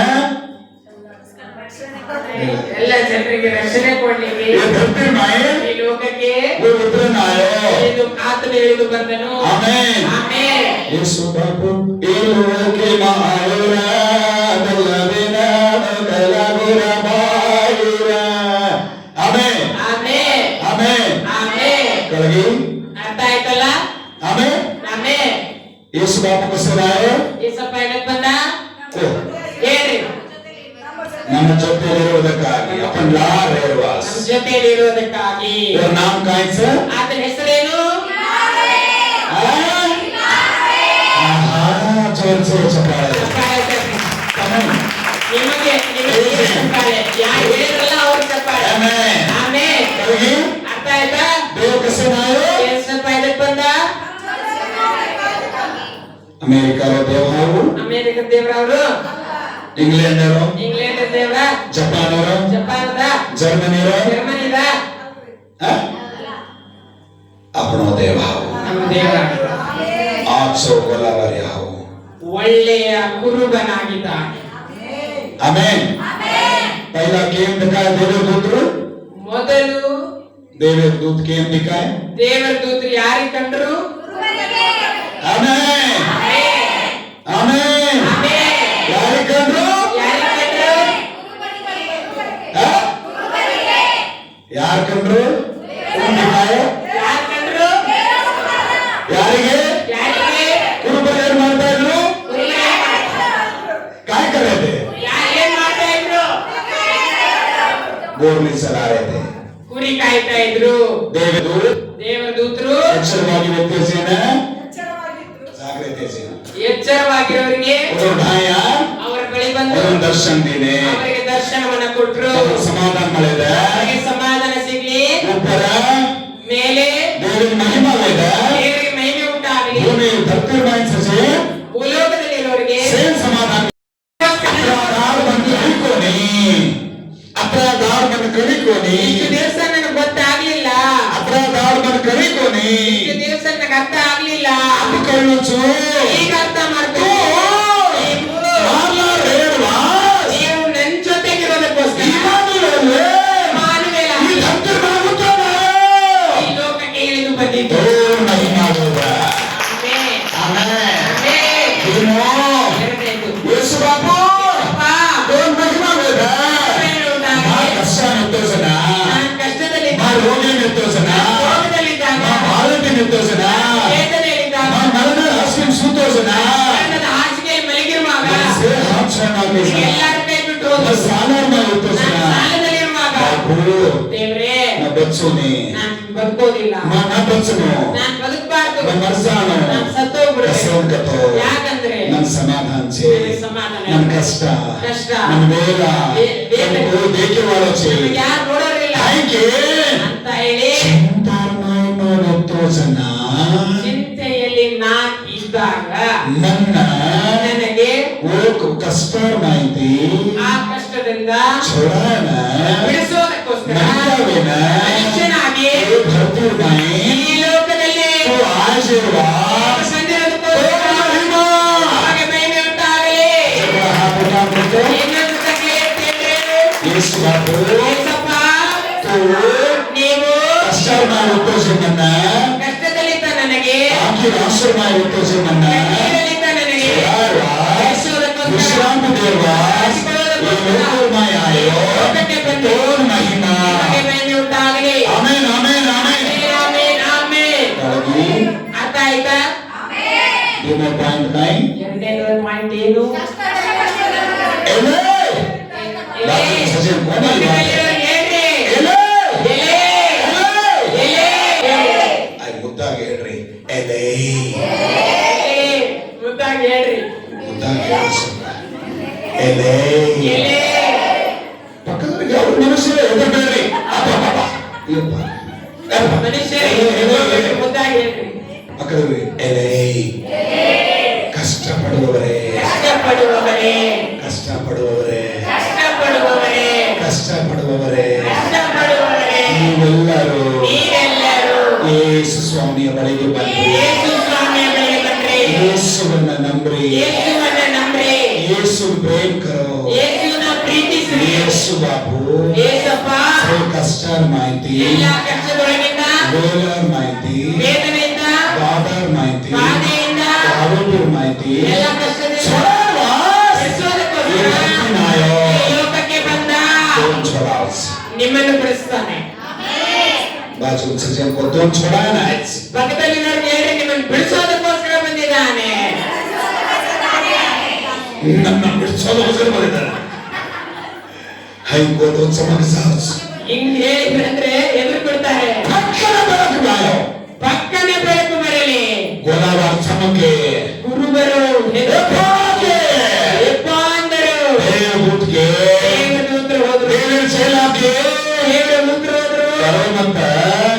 S1: ಎಲ್ಲ ಜನರಿಗೆ ರಕ್ಷಣೆ ಕೊಡ್ಲಿಕ್ಕೆ
S3: ये धरती में
S1: ಈ ಲೋಕಕ್ಕೆ
S3: वो उतरन आयो.
S1: ಇಳಿದು ಆತನು ಇಳಿದು ಬಂದನು.
S3: ಆಮೆನ್.
S1: ಆಮೆನ್.
S3: ಯೇಸು ಬಾಬು ಈ ಲೋಕಕ್ಕೆ ಮಾಯುರ ದಲ್ಲವಿನ ದಲಗುರ ಮಾಯುರ. Amen
S1: amen.
S3: ಆಮೆನ್.
S1: ಆಮೆನ್.
S3: ಕಳಗಿ
S1: ಅರ್ಥ ಆಯ್ತಲ್ಲ?
S3: ಆಮೆನ್.
S1: ಆಮೆನ್.
S3: ಯೇಸು ಬಾಬು ಕಸರಾಯ
S1: ಏಸಪ್ಪ ಏನಕ್ಕೆ ಬಂದ ಹೇಳ್ರಿ.
S3: ನಮ್ಮ ಜೊತೆಲಿರುವುದಕ್ಕಾಗಿ अपन लार रहवास.
S1: ನಮ್ಮ ಜೊತೆಯಲ್ಲಿ ಇರೋದಕ್ಕಾಗಿ.
S3: और नाम काय से
S1: ಆತನ ಹೆಸರೇನು?
S3: जोर से चप्पाಳೆ.
S1: ಚಪ್ಪಾಳೆ ತಟ್ಟಿ.
S3: ಆಮೆನ್.
S1: ನಿಮಗೆ ಚಪ್ಪಾಳೆ. ಯಾರು ಹೇಳಿದ್ರಲ್ಲ ಅವ್ರ ಚಪ್ಪಾಳೆ.
S3: ಆಮೆನ್.
S1: ಆಮೆನ್.
S3: ಕಳಗಿ
S1: ಅರ್ಥ ಆಯ್ತಾ?
S3: ದೇವ ಕಸನಾಯ
S1: ಏಸಪ್ಪ ಇದಕ್ಕೆ ಬಂದ
S3: ಅಮೆರಿಕದ ದೇವರು,
S1: ಅಮೆರಿಕ ದೇವರವರು,
S3: ಇಂಗ್ಲೆಂಡರು,
S1: ಇಂಗ್ಲೆಂಡ್ ದೇವರ,
S3: ಜಪಾನರು,
S1: ಜಪಾನದ,
S3: ಜರ್ಮನಿರು,
S1: ಜರ್ಮನಿದ
S3: अपनो देव
S1: ನಮ್ಮ ದೇವರ.
S3: आप सो गोलावारी हो.
S1: ಒಳ್ಳೆಯ ಕುರುಬನಾಗಿದ್ದಾನೆ.
S3: आमेन. पहला केम दिखाए देवदूतರು.
S1: ಮೊದಲು
S3: देवदूत केम दिखाए.
S1: ದೇವರ ದೂತರು ಯಾರಿಗೆ ಕಂಡ್ರು?
S3: आमेन. आमेन.
S1: ಆಮೆನ್.
S3: ಯಾರಿಗೆ ಕಂಡ್ರು?
S1: ಯಾರಿಗೆ ಕಂಡ್ರು?
S3: ಯಾರು ಕಂಡ್ರು? केम दिखाए.
S1: ಯಾರು ಕಂಡ್ರು?
S3: ಯಾರಿಗೆ?
S1: ಯಾರಿಗೆ?
S3: ಕುರುಬರು ಏನ್ ಮಾಡ್ತಾ ಇದ್ರು? काय कर रहे थे?
S1: ಏನ್ ಮಾಡ್ತಾ ಇದ್ರು?
S3: गोरनी चला रहे थे.
S1: ಕುರಿ ಕಾಯ್ತಾ ಇದ್ರು.
S3: देवदूत
S1: ದೇವರ ದೂತರು
S3: ಅಕ್ಷರವಾಗಿ ವ್ಯಕ್ತಿಸಿನ ಜಾಗೃತಿಸಿನ
S1: ಎಚ್ಚರವಾಗಿರೋರಿಗೆ
S3: ಉದಾಯ
S1: ಅವರ ಬಳಿ ಬಂದು
S3: ಒಂದು ದರ್ಶನ ದಿನೆ
S1: ಅವರಿಗೆ ದರ್ಶನವನ್ನ ಕೊಟ್ರು.
S3: ಸಮಾಧಾನ ಮಾಡಿದ
S1: ಅವರಿಗೆ ಸಮಾಧಾನ ಸಿಗ್ಲಿ,
S3: ಉತ್ತರ
S1: ಮೇಲೆ
S3: ದೇವರ ಮಹಿಮಾ ವೇದ
S1: ದೇವರಿಗೆ ಮಹಿಮೆ ಉಂಟಾಗಲಿ.
S3: ಭೂಮಿ ಧರ್ತಿ ಸಚೆ
S1: ಭೂಲೋಕದಲ್ಲಿರೋರಿಗೆ
S3: ಸೇಮ್ ಸಮಾಧಾನ ಅಪರಾಧ ಬಂದು ಕಳಿಕೋನಿ, ಅಪರಾಧ ಬಂದು ಕಳಿಕೋನಿ,
S1: ಇಷ್ಟು ದಿವಸ ನನಗೆ ಗೊತ್ತಾಗ್ಲಿಲ್ಲ,
S3: ಅಪರಾಧ ಬಂದು ಕಳಿಕೋನಿ,
S1: ಇಷ್ಟು ದಿವಸ ನನಗೆ ಅರ್ಥ ಆಗ್ಲಿಲ್ಲ,
S3: ಅದು ಕಳಿಸು
S1: ಈಗ ಅರ್ಥ ಮಾಡ್ಕೋ. ನೀವು ನನ್ನ ಜೊತೆಗಿರೋದಕ್ಕೋಸ್ಕರ ಮಾನವೇಲ ಈ ಲೋಕಕ್ಕೆ ಇಳಿದು ಬಂದಿದ್ದು. ಆಮೆನ್. ಆಮೆನ್.
S3: ಏನೋ
S1: ಎರಡನೇದು
S3: ಯೇಸು ಬಾಬು दोन महिमा वेद कष्ट निर्दोषನ
S1: ನಾನು ಕಷ್ಟದಲ್ಲಿ
S3: ಮಾ ರೋಗಿ ನಿರ್ದೋಷನ
S1: ರೋಗದಲ್ಲಿದ್ದಾಗ
S3: ಮಾ ಬಾಲಕಿ ನಿರ್ದೋಷನ
S1: ವೇದನೆಯಲ್ಲಿದ್ದಾಗ
S3: ಮಾ ಮರಣ ಹಾಸಿಗೆ ಸುತ್ತೋಷನ
S1: ಮರಣದ ಹಾಸಿಗೆಯಲ್ಲಿ ಮಲಗಿರುವಾಗ
S3: से हाथ छाना
S1: ಎಲ್ಲರೂ ಕೈ ಬಿಟ್ಟು ಹೋದ್ರು.
S3: सालार में उत्तोषನ
S1: ನಾನು ಸಾಲದಲ್ಲಿರುವಾಗ
S3: बाबू
S1: ದೇವರೇ
S3: ना बच्चोनी
S1: ನಾನು ಬದುಕೋದಿಲ್ಲ,
S3: मां ना बच्चनो
S1: ನಾನು ಬದುಕಬಾರ್ದು,
S3: ना मरजानो
S1: ನಾನು ಸತ್ತೋಗ್ಬಿಡ್ಬೇಕು.
S3: कसम कतो
S1: ಯಾಕಂದ್ರೆ
S3: ನನ್ನ ಸಮಾಧಾನ छे
S1: ನನಗೆ ಸಮಾಧಾನ ಇಲ್ಲ.
S3: ನನ್ನ ಕಷ್ಟ
S1: ಕಷ್ಟ
S3: ನನ್ನ ವೇಗ
S1: ವೇದನೆ.
S3: को देखे वालों छे
S1: ನಮಗೆ ಯಾರು ನೋಡೋರಿಲ್ಲ
S3: ಹಾಗೆ
S1: ಅಂತ ಹೇಳಿ
S3: ಚಿಂತಾಮಯ उत्तोषನ
S1: ಚಿಂತೆಯಲ್ಲಿ ನಾನು ಇದ್ದಾಗ
S3: ನನ್ನ
S1: ನನಗೆ
S3: ಓ ಕಷ್ಟ ಮಾಹಿತಿ
S1: ಆ ಕಷ್ಟದಿಂದ
S3: छोड़ाना
S1: ಬಿಡಿಸೋದಕ್ಕೋಸ್ಕರ
S3: ಮನುಷ್ಯನ
S1: ಮನುಷ್ಯನಾಗಿ
S3: भरपूर नहीं
S1: ಈ ಲೋಕದಲ್ಲಿ
S3: तो आशीर्वाद
S1: ಸಂದಿರೋದಕ್ಕೋಸ್ಕರ ಅವನಿಗೆ ಮಹಿಮೆ ಉಂಟಾಗಲಿ. ಇನ್ನೊಂದು ಸಂಖ್ಯೆ ಹೇಳ್ತೇನೆ.
S3: यीशु बाबू
S1: ಯೇಸಪ್ಪ,
S3: तो
S1: ನೀವು
S3: ಕಷ್ಟಮಾಯ ಉತ್ತೋಷನನ್ನ
S1: ಕಷ್ಟದಲ್ಲಿದ್ದ ನನಗೆ
S3: ಆಕೆ ಆಶ್ರಮಾಯ ಉತ್ತೋಷನನ್ನ
S1: ಕಣ್ಣೀರಲ್ಲಿದ್ದ ನನಗೆ ಬೆಳೆಸೋದಕ್ಕೋಸ್ಕರ
S3: ವಿಶ್ರಾಂತಿ ದೇವ ಲೋಕಮಾಯ ಆಯೋ
S1: ಲೋಕಕ್ಕೆ ಬಂದು
S3: ತೋರ್ ಮಹಿಮಾ
S1: ನಿಮಗೆ ಮಹಿಮೆ ಉಂಟಾಗಲಿ.
S3: Amen amen amen
S1: amen, amen.
S3: ಕಳಗಿ
S1: ಅರ್ಥ ಆಯ್ತಾ?
S3: ದಿನ ಪಾಯಿಂಟ್ ಕೈ
S1: ಎರಡನೇ ಪಾಯಿಂಟ್ ಏನು?
S3: ಎಲೆ
S1: ಎಲೆ.
S3: ಸಜನ್ ಕೋಣ
S1: ಒಂದು ಕೈಲಿರೋ ಹೇಳ್ರಿ.
S3: ಎಲೆ
S1: ಎಲೆ. ಎಲೆ.
S3: ಐ ಮುದ್ದಾಗಿ ಹೇಳ್ರಿ ಎಲೆ
S1: ಎಲೆ. ಮುದ್ದಾಗಿ ಹೇಳ್ರಿ.
S3: ಮುದ್ದಾಗಿ ಹೇಳ್ರಿ ಎಲೆ
S1: ಎಲೆ.
S3: ಪಕ್ಕದಲ್ಲಿ ಯಾವ ಮನುಷ್ಯರೇ ಎದಬೇಡ್ರಿ ಅಪ್ಪ
S1: ಮನುಷ್ಯರೇ ಮುದ್ದಾಗಿ ಹೇಳ್ರಿ.
S3: ಪಕ್ಕದಲ್ಲಿ ಎಲೆ ಕಷ್ಟಪಡುವವರೇ
S1: ಕಷ್ಟಪಡುವವರೇ,
S3: ಕಷ್ಟಪಡುವವರೇ
S1: ಕಷ್ಟಪಡುವವರೇ,
S3: ಕಷ್ಟಪಡುವವರೇ
S1: ಕಷ್ಟಪಡುವವರೇ,
S3: ನೀವೆಲ್ಲರೂ
S1: ನೀವೆಲ್ಲರೂ
S3: ಯೇಸು ಸ್ವಾಮಿಯ ಬಳಿಗೆ ಬನ್ನಿ
S1: ಯೇಸು ಸ್ವಾಮಿಯ ಬಳಿಗೆ ಬನ್ನಿರಿ.
S3: ಯೇಸುವನ್ನ ನಂಬ್ರಿ
S1: ಯೇಸುವನ್ನ ನಂಬ್ರಿ.
S3: ಯೇಸು ಪ್ರೇಮ ಕರೋ
S1: ಯೇಸುವಿನ ಪ್ರೀತಿಸಿರಿ.
S3: ಯೇಸು ಬಾಬು
S1: ಯೇಸಪ್ಪ
S3: ಕಷ್ಟ ಮಾಹಿತಿ
S1: ಎಲ್ಲ ಕಷ್ಟದೊಳಗಿಂದ,
S3: ಗೋಲರ್ ಮಾಹಿತಿ
S1: ವೇದನೆಯಿಂದ,
S3: ಬಾದರ್ ಮಾಹಿತಿ
S1: ಬಾಧೆಯಿಂದ,
S3: ಆರೋಗ್ಯರ್ ಮಾಹಿತಿ
S1: ಎಲ್ಲ ಕಷ್ಟದಿಂದ ಬಿಡಿಸೋದಕ್ಕೋಸ್ಕರ ಈ ಲೋಕಕ್ಕೆ ಬಂದ ನಿಮ್ಮನ್ನು ಬಿಡಿಸ್ತಾನೆ.
S3: बाजू सजन को दोन छोड़ाना है
S1: ಪಕ್ಕದಲ್ಲಿ ನೋಡಿ ಹೇಳ್ರಿ, ನಿಮ್ಮನ್ನು ಬಿಡಿಸೋದಕ್ಕೋಸ್ಕರ ಬಂದಿದ್ದಾನೆ.
S3: ನನ್ನ ಬಿಡಿಸೋದಕ್ಕೋಸ್ಕರ ಬಂದಿದ್ದಾನೆ ಹೈ को दोन समझ साहस
S1: ಹಿಂಗ್ ಹೇಳಿದ್ರಂದ್ರೆ ಎದುರು ಕೊಡ್ತಾರೆ.
S3: ಪಕ್ಕನ ಬೆಳಕು ಬಾಯೋ
S1: ಪಕ್ಕನೆ ಬೆಳಕು ಬರಲಿ.
S3: ಗೋಲಾವಾರ ಚಮಕೆ
S1: ಗುರುಬರು
S3: ಎಪ್ಪಾಗೆ
S1: ಎಪ್ಪ ಅಂದರು.
S3: ದೇವದೂತಗೆ
S1: ದೇವದೂತರು ಹೋದ್ರು.
S3: ದೇವರ ಸೇಲಾಗೆ
S1: ದೇವದೂತರು ಹೋದ್ರು.
S3: ಕರೋಮಂತ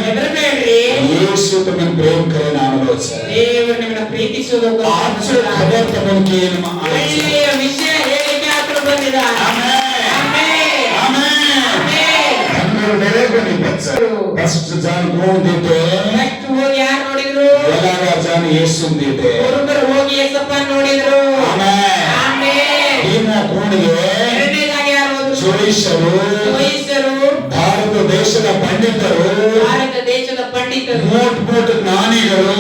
S1: ಹೆದರಬೇಡ್ರಿ,
S3: ಯೇಸು ತಮ್ಮನ್ನು ಪ್ರೇಮ करे ನಾಮలో ಸರ್
S1: ದೇವರು ನಿಮ್ಮನ್ನ ಪ್ರೀತಿಸುವುದಕ್ಕೋಸ್ಕರ
S3: ಆಚೆ ಖಬರ್ ತಮ್ಮನಿಗೆ ನಮ್ಮ
S1: ಒಳ್ಳೆಯ ವಿಷಯ ಹೇಳಿಕೆ ಆತನು ಬಂದಿದ್ದಾನೆ.
S3: Amen
S1: amen.
S3: Amen
S1: amen.
S3: అందరూ నెరవేర్కొని వచ్చారు ఫస్ట్ జాన్ కోన్ దితే
S1: ನೆಕ್ಸ್ಟ್ ಹೋಗಿ ಯಾರು ನೋಡಿದ್ರು?
S3: ಗೋಲಾವಾರ ಜಾನ್ ಯೇಸು ದಿತೆ
S1: ಗುರುಬರು ಹೋಗಿ ಯೇಸಪ್ಪ ನೋಡಿದ್ರು.
S3: Amen
S1: amen.
S3: ದೀನ ಕೋಣಿಗೆ
S1: ಎರಡನೇದಾಗಿ ಯಾರು ಹೋದ್ರು?
S3: ಜೋಯಿಸರು
S1: ವೈಶ್ಯರು,
S3: ಭಾರತ ದೇಶದ ಪಂಡಿತರು
S1: ಭಾರತ ದೇಶದ ಪಂಡಿತರು,
S3: ಮೋಟ್ ಜ್ಞಾನಿಗಳು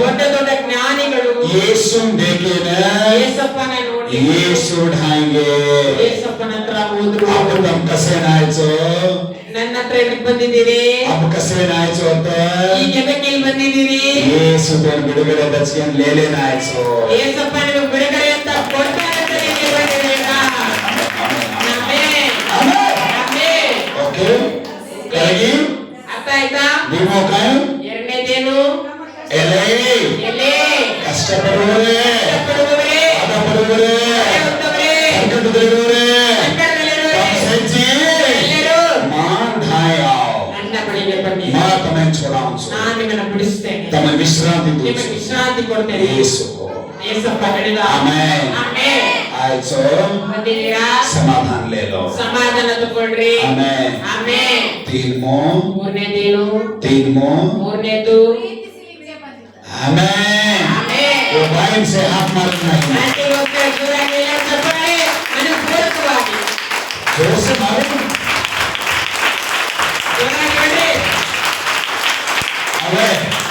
S1: ದೊಡ್ಡ ದೊಡ್ಡ ಜ್ಞಾನಿಗಳು
S3: ಯೇಸು ದೇಖೇನ
S1: ಯೇಸಪ್ಪನ ನೋಡಿ
S3: ಯೇಸು ढाएंगे
S1: ಯೇಸಪ್ಪನ ಹತ್ರ ಹೋದ್ರು.
S3: अब तुम कसे नायचो
S1: ನನ್ನ ಹತ್ರ ಎದಕ್ಕೆ ಬಂದಿದ್ದೀರಿ?
S3: अब कसे नायचो ಅಂತ
S1: ಈಗ ಎದಕ್ಕೆ ಇಲ್ಲಿ ಬಂದಿದ್ದೀರಿ?
S3: ಯೇಸು ತನ್ನ ಬಿಡುಗಡೆ ದರ್ಶನ ಲೇಲೆ ನಾಯಚೋ
S1: ಯೇಸಪ್ಪ ನಿಮಗೆ ಬಿಡುಗಡೆ ಅಂತ ಕೊಡ್ತಾರೆ ಅಂತ ಇಲ್ಲಿ ಬಂದಿದ್ದೀರಾ? ಆಮೆನ್. ಆಮೆನ್.
S3: ಓಕೆ ಕರಗಿ
S1: ಅರ್ಥ ಆಯ್ತಾ?
S3: ನೀವು ಕಾಯ
S1: ಎರಡನೇದೇನು?
S3: ಎಲೆ
S1: ಎಲೆ.
S3: ಕಷ್ಟಪಡುವವರೇ
S1: ಕಷ್ಟಪಡುವವರೇ,
S3: ಪಡುವವರೇ
S1: ಹೊತ್ತವರೇ,
S3: ಸಂಕಟದಲ್ಲಿರುವವರೇ
S1: ಸಂಕಟದಲ್ಲಿರುವವರೇ,
S3: ಸಜ್ಜಿ
S1: ಎಲ್ಲರೂ
S3: ಮಾನ್ ಧಾಯಾವ್
S1: ನನ್ನ ಬಳಿಗೆ ಬನ್ನಿ,
S3: ಮಾ ತಮನ್ छोड़ाऊंगा
S1: ನಾನು ನಿಮ್ಮನ್ನು ಬಿಡಿಸ್ತೇನೆ,
S3: ತಮನ್ ವಿಶ್ರಾಂತಿ
S1: ನಿಮಗೆ
S3: ದೂಚು
S1: ವಿಶ್ರಾಂತಿ ಕೊಡ್ತೇನೆ.
S3: ಯೇಸು
S1: ಯೇಸಪ್ಪ ಹೇಳಿದ.
S3: ಆಮೆನ್.
S1: ಆಮೆನ್.
S3: ಆಯ್ತು
S1: ಬಂದಿದ್ದೀರಾ?
S3: ಸಮಾಧಾನ ಲೇ ಲೋ
S1: ಸಮಾಧಾನ ತಗೊಳ್ರಿ.
S3: ಆಮೆನ್.
S1: ಆಮೆನ್.
S3: ತೀನ್ ಮೋ
S1: ಮೂರನೇದೇನು?
S3: ತೀನ್ ಮೋ
S1: ಮೂರನೇದು
S3: ಆಮೆನ್.
S1: ಆಮೆನ್.
S3: वो बाइन से हाथ मारना है
S1: ಶಾಂತಿಗೋಸ್ಕರ ಜೋರಾಗಿ ಎಲ್ಲ ಚಪ್ಪಾಳೆ, ಮನಃಪೂರ್ವಕವಾಗಿ
S3: जोर से मारो
S1: ಜೋರಾಗಿ ಹೇಳ್ರಿ.
S3: अबे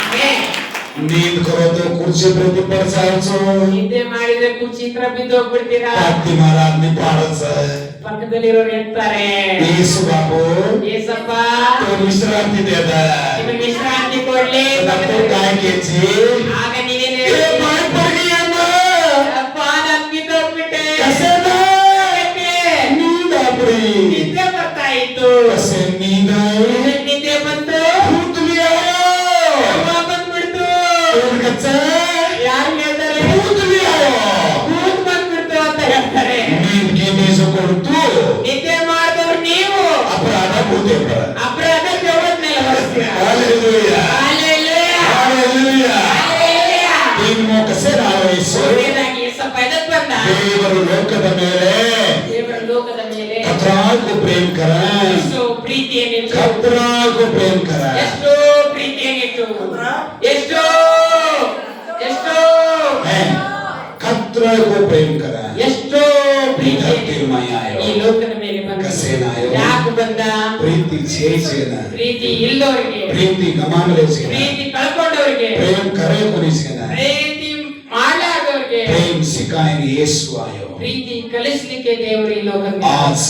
S1: ಆಮೆನ್.
S3: नींद करो तो कुर्सी प्रति पडसायचो
S1: ನಿದ್ದೆ ಮಾಡಿದ್ರೆ ಕುಚಿತ್ರ ಬಿದ್ದು ಹೋಗ್ಬಿಡ್ತೀರಾ.
S3: पाठी मारा आदमी पाडच
S1: ಪಕ್ಕದಲ್ಲಿರೋರು ಹೇಳ್ತಾರೆ,
S3: येसु बापू
S1: ಏಸಪ್ಪ
S3: तो विश्रांती देता
S1: ನಿಮಗೆ ವಿಶ್ರಾಂತಿ ಕೊಡ್ಲಿ.
S3: तो काय घ्यायची
S1: ಆಗ ನೀನೇನು
S3: ए
S1: ಹೇಳ್ತಿ?
S3: पाय पडली अम्मा
S1: ಅಪ್ಪ ನಾನು ಬಿದ್ದೋಗ್ಬಿಟ್ಟೆ.
S3: कसे ना नींद आपली
S1: ನಿದ್ದೆ ಬರ್ತಾ ಇತ್ತು.
S3: कसे नींद आहे
S1: ನಿದ್ದೆ ಬಂತು,
S3: भूत भी आयो
S1: ಅವ್ವ ಬಂದ್ಬಿಡ್ತು.
S3: कोण कच्चा
S1: ಯಾರು ಹೇಳ್ತಾರೆ?
S3: भूत भी आयो
S1: ಭೂತ್ ಬಂದ್ಬಿಡ್ತು ಅಂತ ಹೇಳ್ತಾರೆ.
S3: नींद की नीसो ಕೊಡ್ತು
S1: ನಿದ್ದೆ ಮಾಡಿದವ್ರು ನೀವು
S3: अपराध होते पर
S1: ಅಪರಾಧ ಜಗತ್ ಮೇಲೆ ಹೊರಿಸ್ತೀರಾ.
S3: Hallelujah
S1: hallelujah,
S3: hallelujah
S1: hallelujah.
S3: तीन मोकसे नाव येसु
S1: ಒಳ್ಳೆಯದಾಗಿ ಯೇಸಪ್ಪ ಎದಕ್ ಬಂದ?
S3: ದೇವರು ಲೋಕದ ಮೇಲೆ
S1: ದೇವರ ಲೋಕದ ಮೇಲೆ
S3: खतराको प्रेम करा
S1: ಎಷ್ಟು ಪ್ರೀತಿಯನ್ನಿಟ್ಟು,
S3: खतराको प्रेम करा
S1: ಎಷ್ಟು ಪ್ರೀತಿಯನ್ನಿಟ್ಟು, ಎಷ್ಟೋ ಎಷ್ಟೋ
S3: खतराको प्रेम करा
S1: ಎಷ್ಟೋ ಪ್ರೀತಿ
S3: ತೀರ್ಮಾಯ
S1: ಈ ಲೋಕದ ಮೇಲೆ ಬಂದ.
S3: ಕಸೇನಾಯೋ
S1: ಯಾಕೆ ಬಂದ?
S3: ಪ್ರೀತಿ ಚೇಚೇನ
S1: ಪ್ರೀತಿ ಇಲ್ಲದವರಿಗೆ,
S3: ಪ್ರೀತಿ ಗಮಾನಲೇಸಿನ
S1: ಪ್ರೀತಿ ಕಳ್ಕೊಂಡವರಿಗೆ,
S3: प्रेम करे कोनिसिನ
S1: ಪ್ರೀತಿ ಮಾಡಲಾದವರಿಗೆ
S3: प्रेम सिखाएंगे यीशु आयो
S1: ಪ್ರೀತಿ ಕಲಿಸ್ಲಿಕ್ಕೆ ದೇವರು ಈ ಲೋಕದ ಮೇಲೆ
S3: आज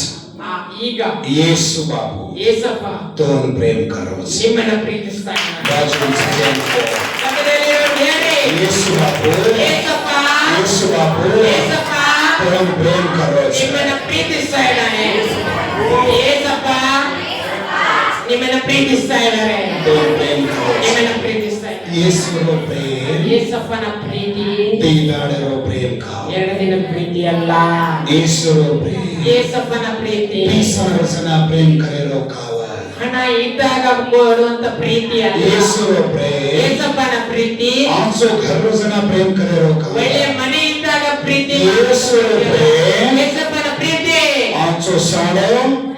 S1: ಈಗ
S3: यीशु बाबू
S1: ಏಸಪ್ಪ
S3: तो प्रेम करो
S1: ನಿಮ್ಮನ್ನ ಪ್ರೀತಿಸ್ತಾ ಇದ್ದಾನೆ.
S3: बाजू से
S1: ಪಕ್ಕದಲ್ಲಿರೋರು ಹೇಳ್ರಿ,
S3: यीशु बाबू
S1: ಏಸಪ್ಪ
S3: यीशु बाबू
S1: ಏಸಪ್ಪ
S3: तो प्रेम करो
S1: ನಿಮ್ಮನ್ನ ಪ್ರೀತಿಸ್ತಾ ಇದ್ದಾನೆ. ಏಸಪ್ಪ ನಿಮ್ಮನ್ನ ಪ್ರೀತಿಸ್ತಾ ಇದ್ದಾರೆ,
S3: तो प्रेम करो
S1: ನಿಮ್ಮನ್ನ ಪ್ರೀತಿಸ್ತಾ ಇದ್ದಾರೆ.
S3: यीशु रो प्रेम
S1: ಏಸಪ್ಪನ ಪ್ರೀತಿ
S3: तीनाड़े रो प्रेम खाओ
S1: ಎರಡು ದಿನ ಪ್ರೀತಿ ಅಲ್ಲ,
S3: यीशु रो प्रेम
S1: ಏಸಪ್ಪನ ಪ್ರೀತಿ
S3: 20 ವರ್ಷನ प्रेम करे रो खावा
S1: ಹಣ ಇದ್ದಾಗ ಕೊಡುವಂತ ಪ್ರೀತಿ ಅಲ್ಲ,
S3: यीशु रो प्रेम
S1: ಏಸಪ್ಪನ ಪ್ರೀತಿ
S3: 500 घर जना प्रेम करे रो खावा
S1: ಒಳ್ಳೆ ಮನೆ ಇದ್ದಾಗ ಪ್ರೀತಿ,
S3: ಯೇಸು ಪ್ರೇಮ.
S1: ಏಸಪ್ಪನ ಪ್ರೀತಿ
S3: 500 साड़ो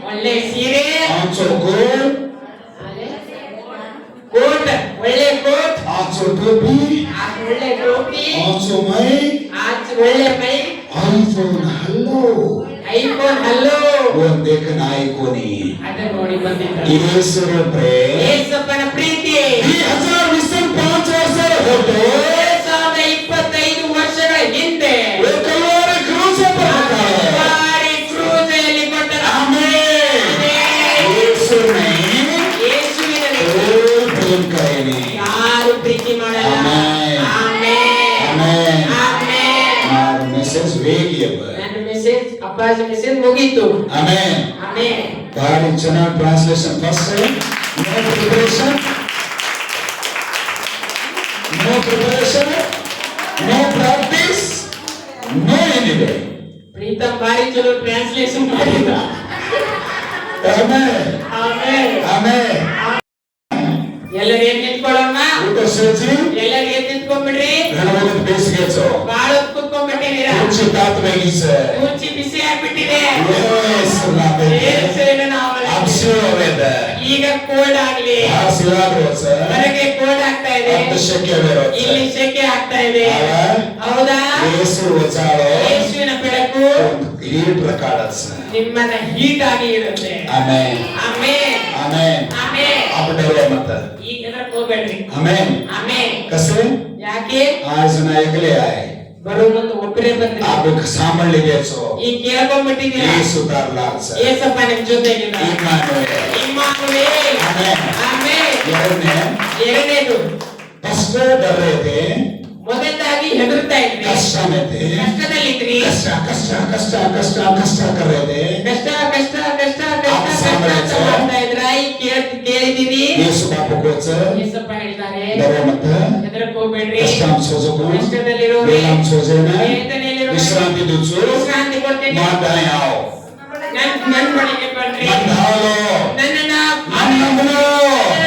S1: ಒಳ್ಳೆ ಸೀರೆ,
S3: 500 गोल
S1: ಕೋಟ್, ಒಳ್ಳೆ ಕೋಟ್,
S3: 500 टोपी
S1: ಒಳ್ಳೆ ಟೋಪಿ,
S3: 500 मई
S1: ಒಳ್ಳೆ ಮೈ,
S3: iPhone हल्लो
S1: ಐಫೋನ್ ಹಲ್ಲೋ
S3: वो देखना आईकोनी
S1: ಅದ ನೋಡಿ ಬಂದಿದ್ದ.
S3: यीशु रो प्रेम
S1: ಏಸಪ್ಪನ ಪ್ರೀತಿ
S3: 2025 ವರ್ಷ ಹೋಟೋ
S1: 2025 ವರ್ಷಗಳ ಹಿಂದೆ
S3: वो कलवारी क्रूस पर
S1: ಕಲ್ವಾರಿ ಕ್ರೂಸಲ್ಲಿ ಕೊಟ್ಟ
S3: आमेन यीशु ने
S1: ಯೇಸುವಿನಲ್ಲಿ
S3: ओ प्रेम करेनी
S1: ಯಾರು ಪ್ರೀತಿ ಮಾಡಲ್ಲ.
S3: ಆಮೆನ್.
S1: ಆಮೆನ್.
S3: ಆಮೆನ್.
S1: ಆಮೆನ್.
S3: मार मैसेज वेगी अब
S1: ನನ್ನ ಮೆಸೇಜ್ ಅಪ್ಪಾಜಿ ಮೆಸೇಜ್ ಮುಗೀತು.
S3: आमेन
S1: amen.
S3: Body channel translation first no preparation no practice no anyway
S1: Pritam ಬಾರಿ ಚಲೋ ಟ್ರಾನ್ಸ್ಲೇಷನ್ ಮಾಡಿದ.
S3: amen
S1: amen.
S3: amen
S1: ಎಲ್ಲರೂ ಏನ್ ನಿಂತ್ಕೊಳ್ಳೋಣ?
S3: ಊಟ ಸೇಚಿ
S1: ಎಲ್ಲರೂ ಏನ್ ನಿಂತ್ಕೊಂಡ್ಬಿಡ್ರಿ?
S3: ಗಣಪತಿ ಬೇಸಿಗೆಚೋ
S1: ಬಾಳ ಕುತ್ಕೊಂಡ್ಬಿಟ್ಟಿದ್ದೀರಾ?
S3: ಕುರ್ಚಿ ತಾತ ಬೇಗಿಸೆ
S1: ಕುರ್ಚಿ ಬಿಸಿ ಆಗ್ಬಿಟ್ಟಿದೆ.
S3: yes ನಾವೆ
S1: ಏಸುವಿನ ನಾಮದಲ್ಲಿ.
S3: ಅಬ್ಸೋವೇದ
S1: ಈಗ ಕೋಲ್ಡ್ ಆಗ್ಲಿ,
S3: ಆಶೀರ್ವಾದ
S1: ಹೊರಗೆ ಕೋಲ್ಡ್ ಆಗ್ತಾ ಇದೆ,
S3: ಶಕ್ಯ ಬೇರೋ
S1: ಇಲ್ಲಿ ಸೆಕೆ ಆಗ್ತಾ ಇದೆ.
S3: ಹೌದಾ?
S1: ಹೌದಾ?
S3: ಯೇಸು ವಚಾಳೋ
S1: ಯೇಸುವಿನ ಬೆಳಕು
S3: ಹೀಟ್ ಪ್ರಕಾರಸ
S1: ನಿಮ್ಮನ್ನ ಹೀಟ್ ಆಗಿ ಇರುತ್ತೆ.
S3: Amen
S1: amen.
S3: Amen
S1: amen.
S3: आपडे मत
S1: ಈಗ ಎದರಕ್ ಹೋಗ್ಬೇಡ್ರಿ.
S3: Amen
S1: amen.
S3: कसे
S1: ಯಾಕೆ?
S3: आज ना एकले आए
S1: ಬರೋ ಮುಂದೆ ಒಬ್ಬರೇ ಬಂದ್ರಿ.
S3: आप सांभळ लेगेचो
S1: ಈಗ ಕೇಳ್ಕೊಂಡ್ಬಿಟ್ಟಿದ್ದೀರಾ?
S3: यीशु तारलाच
S1: ಏಸಪ್ಪ ನಿಮ್ ಜೊತೆಗಿದ್ದಾರೆ.
S3: Emmanuel
S1: Immanuel.
S3: ಆಮೆನ್.
S1: ಆಮೆನ್.
S3: ಎರಡನೇ
S1: ಎರಡನೇದು,
S3: ಫಸ್ಟ್ ಡರ್ರೇದೆ
S1: ಮೊದಲದಾಗಿ ಹೆದರ್ತಾ ಇದ್ರಿ,
S3: ಕಷ್ಟ ಮೆತೆ
S1: ಕಷ್ಟದಲ್ಲಿದ್ರಿ,
S3: ಕಷ್ಟ ಕಷ್ಟ ಕಷ್ಟ ಕಷ್ಟ ಕಷ್ಟ ಕರೆದೆ
S1: ಕಷ್ಟ ಕಷ್ಟ ಕಷ್ಟ ಕಷ್ಟ ಕಷ್ಟ ಅಂತ ಮಾಡ್ತಾ ಇದ್ರ. ಈಗ ಕೇಳಿದೀನಿ
S3: ಯೇಸು ಬಾಪು ಕೋಚ
S1: ಏಸಪ್ಪ ಹೇಳಿದ್ದಾರೆ,
S3: ದರ ಮತ
S1: ಹೆದರಕ್ ಹೋಗ್ಬೇಡ್ರಿ.
S3: ಕಷ್ಟಾಂ ಸೋಜಕು
S1: ಕಷ್ಟದಲ್ಲಿರೋರು
S3: ವೇಲಾಂ ಸೋಜೇನ
S1: ವೇದನೆಯಲ್ಲಿರೋರು
S3: ವಿಶ್ರಾಂತಿ ದುಚು
S1: ವಿಶ್ರಾಂತಿ ಕೊಡ್ತೇನೆ.
S3: ಮಾತಾಯಾವ್
S1: ನನ್ ಬಳಿಗೆ ಬರ್ರಿ,
S3: ಮಂದಾಲೋ
S1: ನನ್ನನ್ನ
S3: ನನ್ನನ್ನು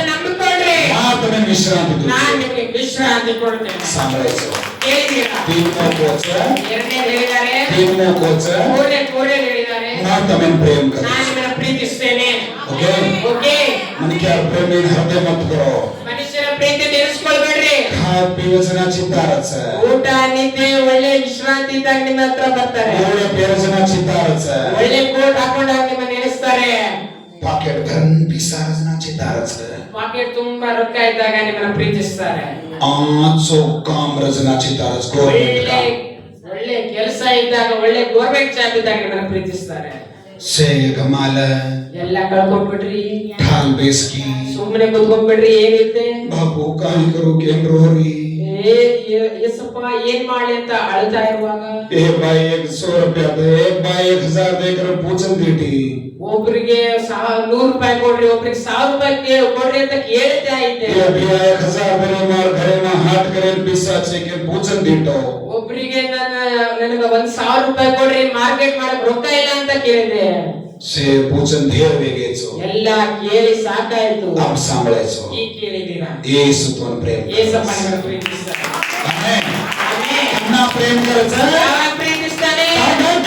S1: ನಂಬಿಕೊಂಡ್ರಿ,
S3: ಮಾತನ ವಿಶ್ರಾಂತಿ ದುಚು
S1: ನಾನ್ ನಿಮ್ಗೆ ವಿಶ್ರಾಂತಿ ಕೊಡ್ತೇನೆ.
S3: ಸಾಮ್ರಾಜ್ಯ
S1: ಕೇಳಿದೀರಾ?
S3: तीनों कोच
S1: ಎರಡನೇ ಹೇಳಿದ್ದಾರೆ,
S3: तीनों कोच
S1: ಕೋಡೆ ಹೇಳಿದ್ದಾರೆ,
S3: मातमन प्रेम कर
S1: ನಾನು ನಿಮ್ಮನ್ನ ಪ್ರೀತಿಸ್ತೇನೆ.
S3: ओके
S1: ಓಕೆ,
S3: मन क्या प्रेम इन हृदय मत करो
S1: ಮನುಷ್ಯರ ಪ್ರೀತಿ ತೀರಿಸ್ಕೊಳ್ಬೇಡ್ರಿ.
S3: खा पीवचना चिंतारच
S1: ಊಟ ನಿದ್ದೆ ಒಳ್ಳೆ ವಿಶ್ರಾಂತಿ ಇದ್ದಾಗ ನಿಮ್ಮ ಹತ್ರ ಬರ್ತಾರೆ.
S3: ओळे पेरचना चिंतारच
S1: ಒಳ್ಳೆ ಕೋಟ್ ಹಾಕೊಂಡಾಗ ನಿಮ್ಮ ನೆನೆಸ್ತಾರೆ.
S3: पॉकेट भरन पिसारचना चिंतारच
S1: ಪಾಕೆಟ್ ತುಂಬಾ ರೊಕ್ಕ ಇದ್ದಾಗ ನಿಮ್ಮನ್ನ ಪ್ರೀತಿಸ್ತಾರೆ.
S3: आजचो काम रचनाची तारच गव्हर्नमेंट
S1: ಒಳ್ಳೆ
S3: काम
S1: ಒಳ್ಳೆ ಕೆಲಸ ಇದ್ದಾಗ ಒಳ್ಳೆ ಗೌರ್ಮೆಂಟ್ ಜಾಬ್ ಇದ್ದಾಗ ನಿಮ್ಮನ್ನ ಪ್ರೀತಿಸ್ತಾರೆ.
S3: से गमाल
S1: ಎಲ್ಲ ಕಳ್ಕೊಂಡ್ಬಿಟ್ರಿ,
S3: ठाल बेसकी
S1: ಸುಮ್ಮನೆ ಕುತ್ಕೊಂಡ್ಬಿಟ್ರಿ, ಏನಿದೆ
S3: बापू काही करू केंद्र रोरी
S1: ಏಸಪ್ಪ ಏನ್ ಮಾಡ್ಲಿ ಅಂತ ಅಳ್ತಾ ಇರುವಾಗ
S3: ए भाई 100 रुपया दे, एक भाई 1000 देकर पूछन दीटी
S1: ಒಬ್ರಿಗೆ 100 ರೂಪಾಯಿ ಕೊಡ್ರಿ, ಒಬ್ರಿಗೆ 1000 ರೂಪಾಯಿ ಕೊಡ್ರಿ ಅಂತ ಕೇಳ್ತಾ ಇದ್ದೆ.
S3: ये भी 1000 देने मार घरे में हाट करे पिसा के पूछन दीटो
S1: ಒಬ್ರಿಗೆ ನನಗ 1000 ರೂಪಾಯಿ ಕೊಡ್ರಿ, ಮಾರ್ಕೆಟ್ ಮಾಡಕ್ ರೊಕ್ಕ ಇಲ್ಲ ಅಂತ ಕೇಳಿದೆ.
S3: से पूछन धेर वेगेचो
S1: ಎಲ್ಲ ಕೇಳಿ ಸಾಕಾಯ್ತು.
S3: अब सांभाळायचो
S1: ಈ ಕೇಳಿದೀರಾ?
S3: येसु तुन प्रेम
S1: ಏಸಪ್ಪ ನಿಮ್ಮನ್ನ ಪ್ರೀತಿಸ್ತಾನೆ.
S3: आमेन
S1: ಆಮೆನ್.
S3: कितना प्रेम करायचं
S1: ಯಾವಾಗ ಪ್ರೀತಿಸ್ತಾನೆ?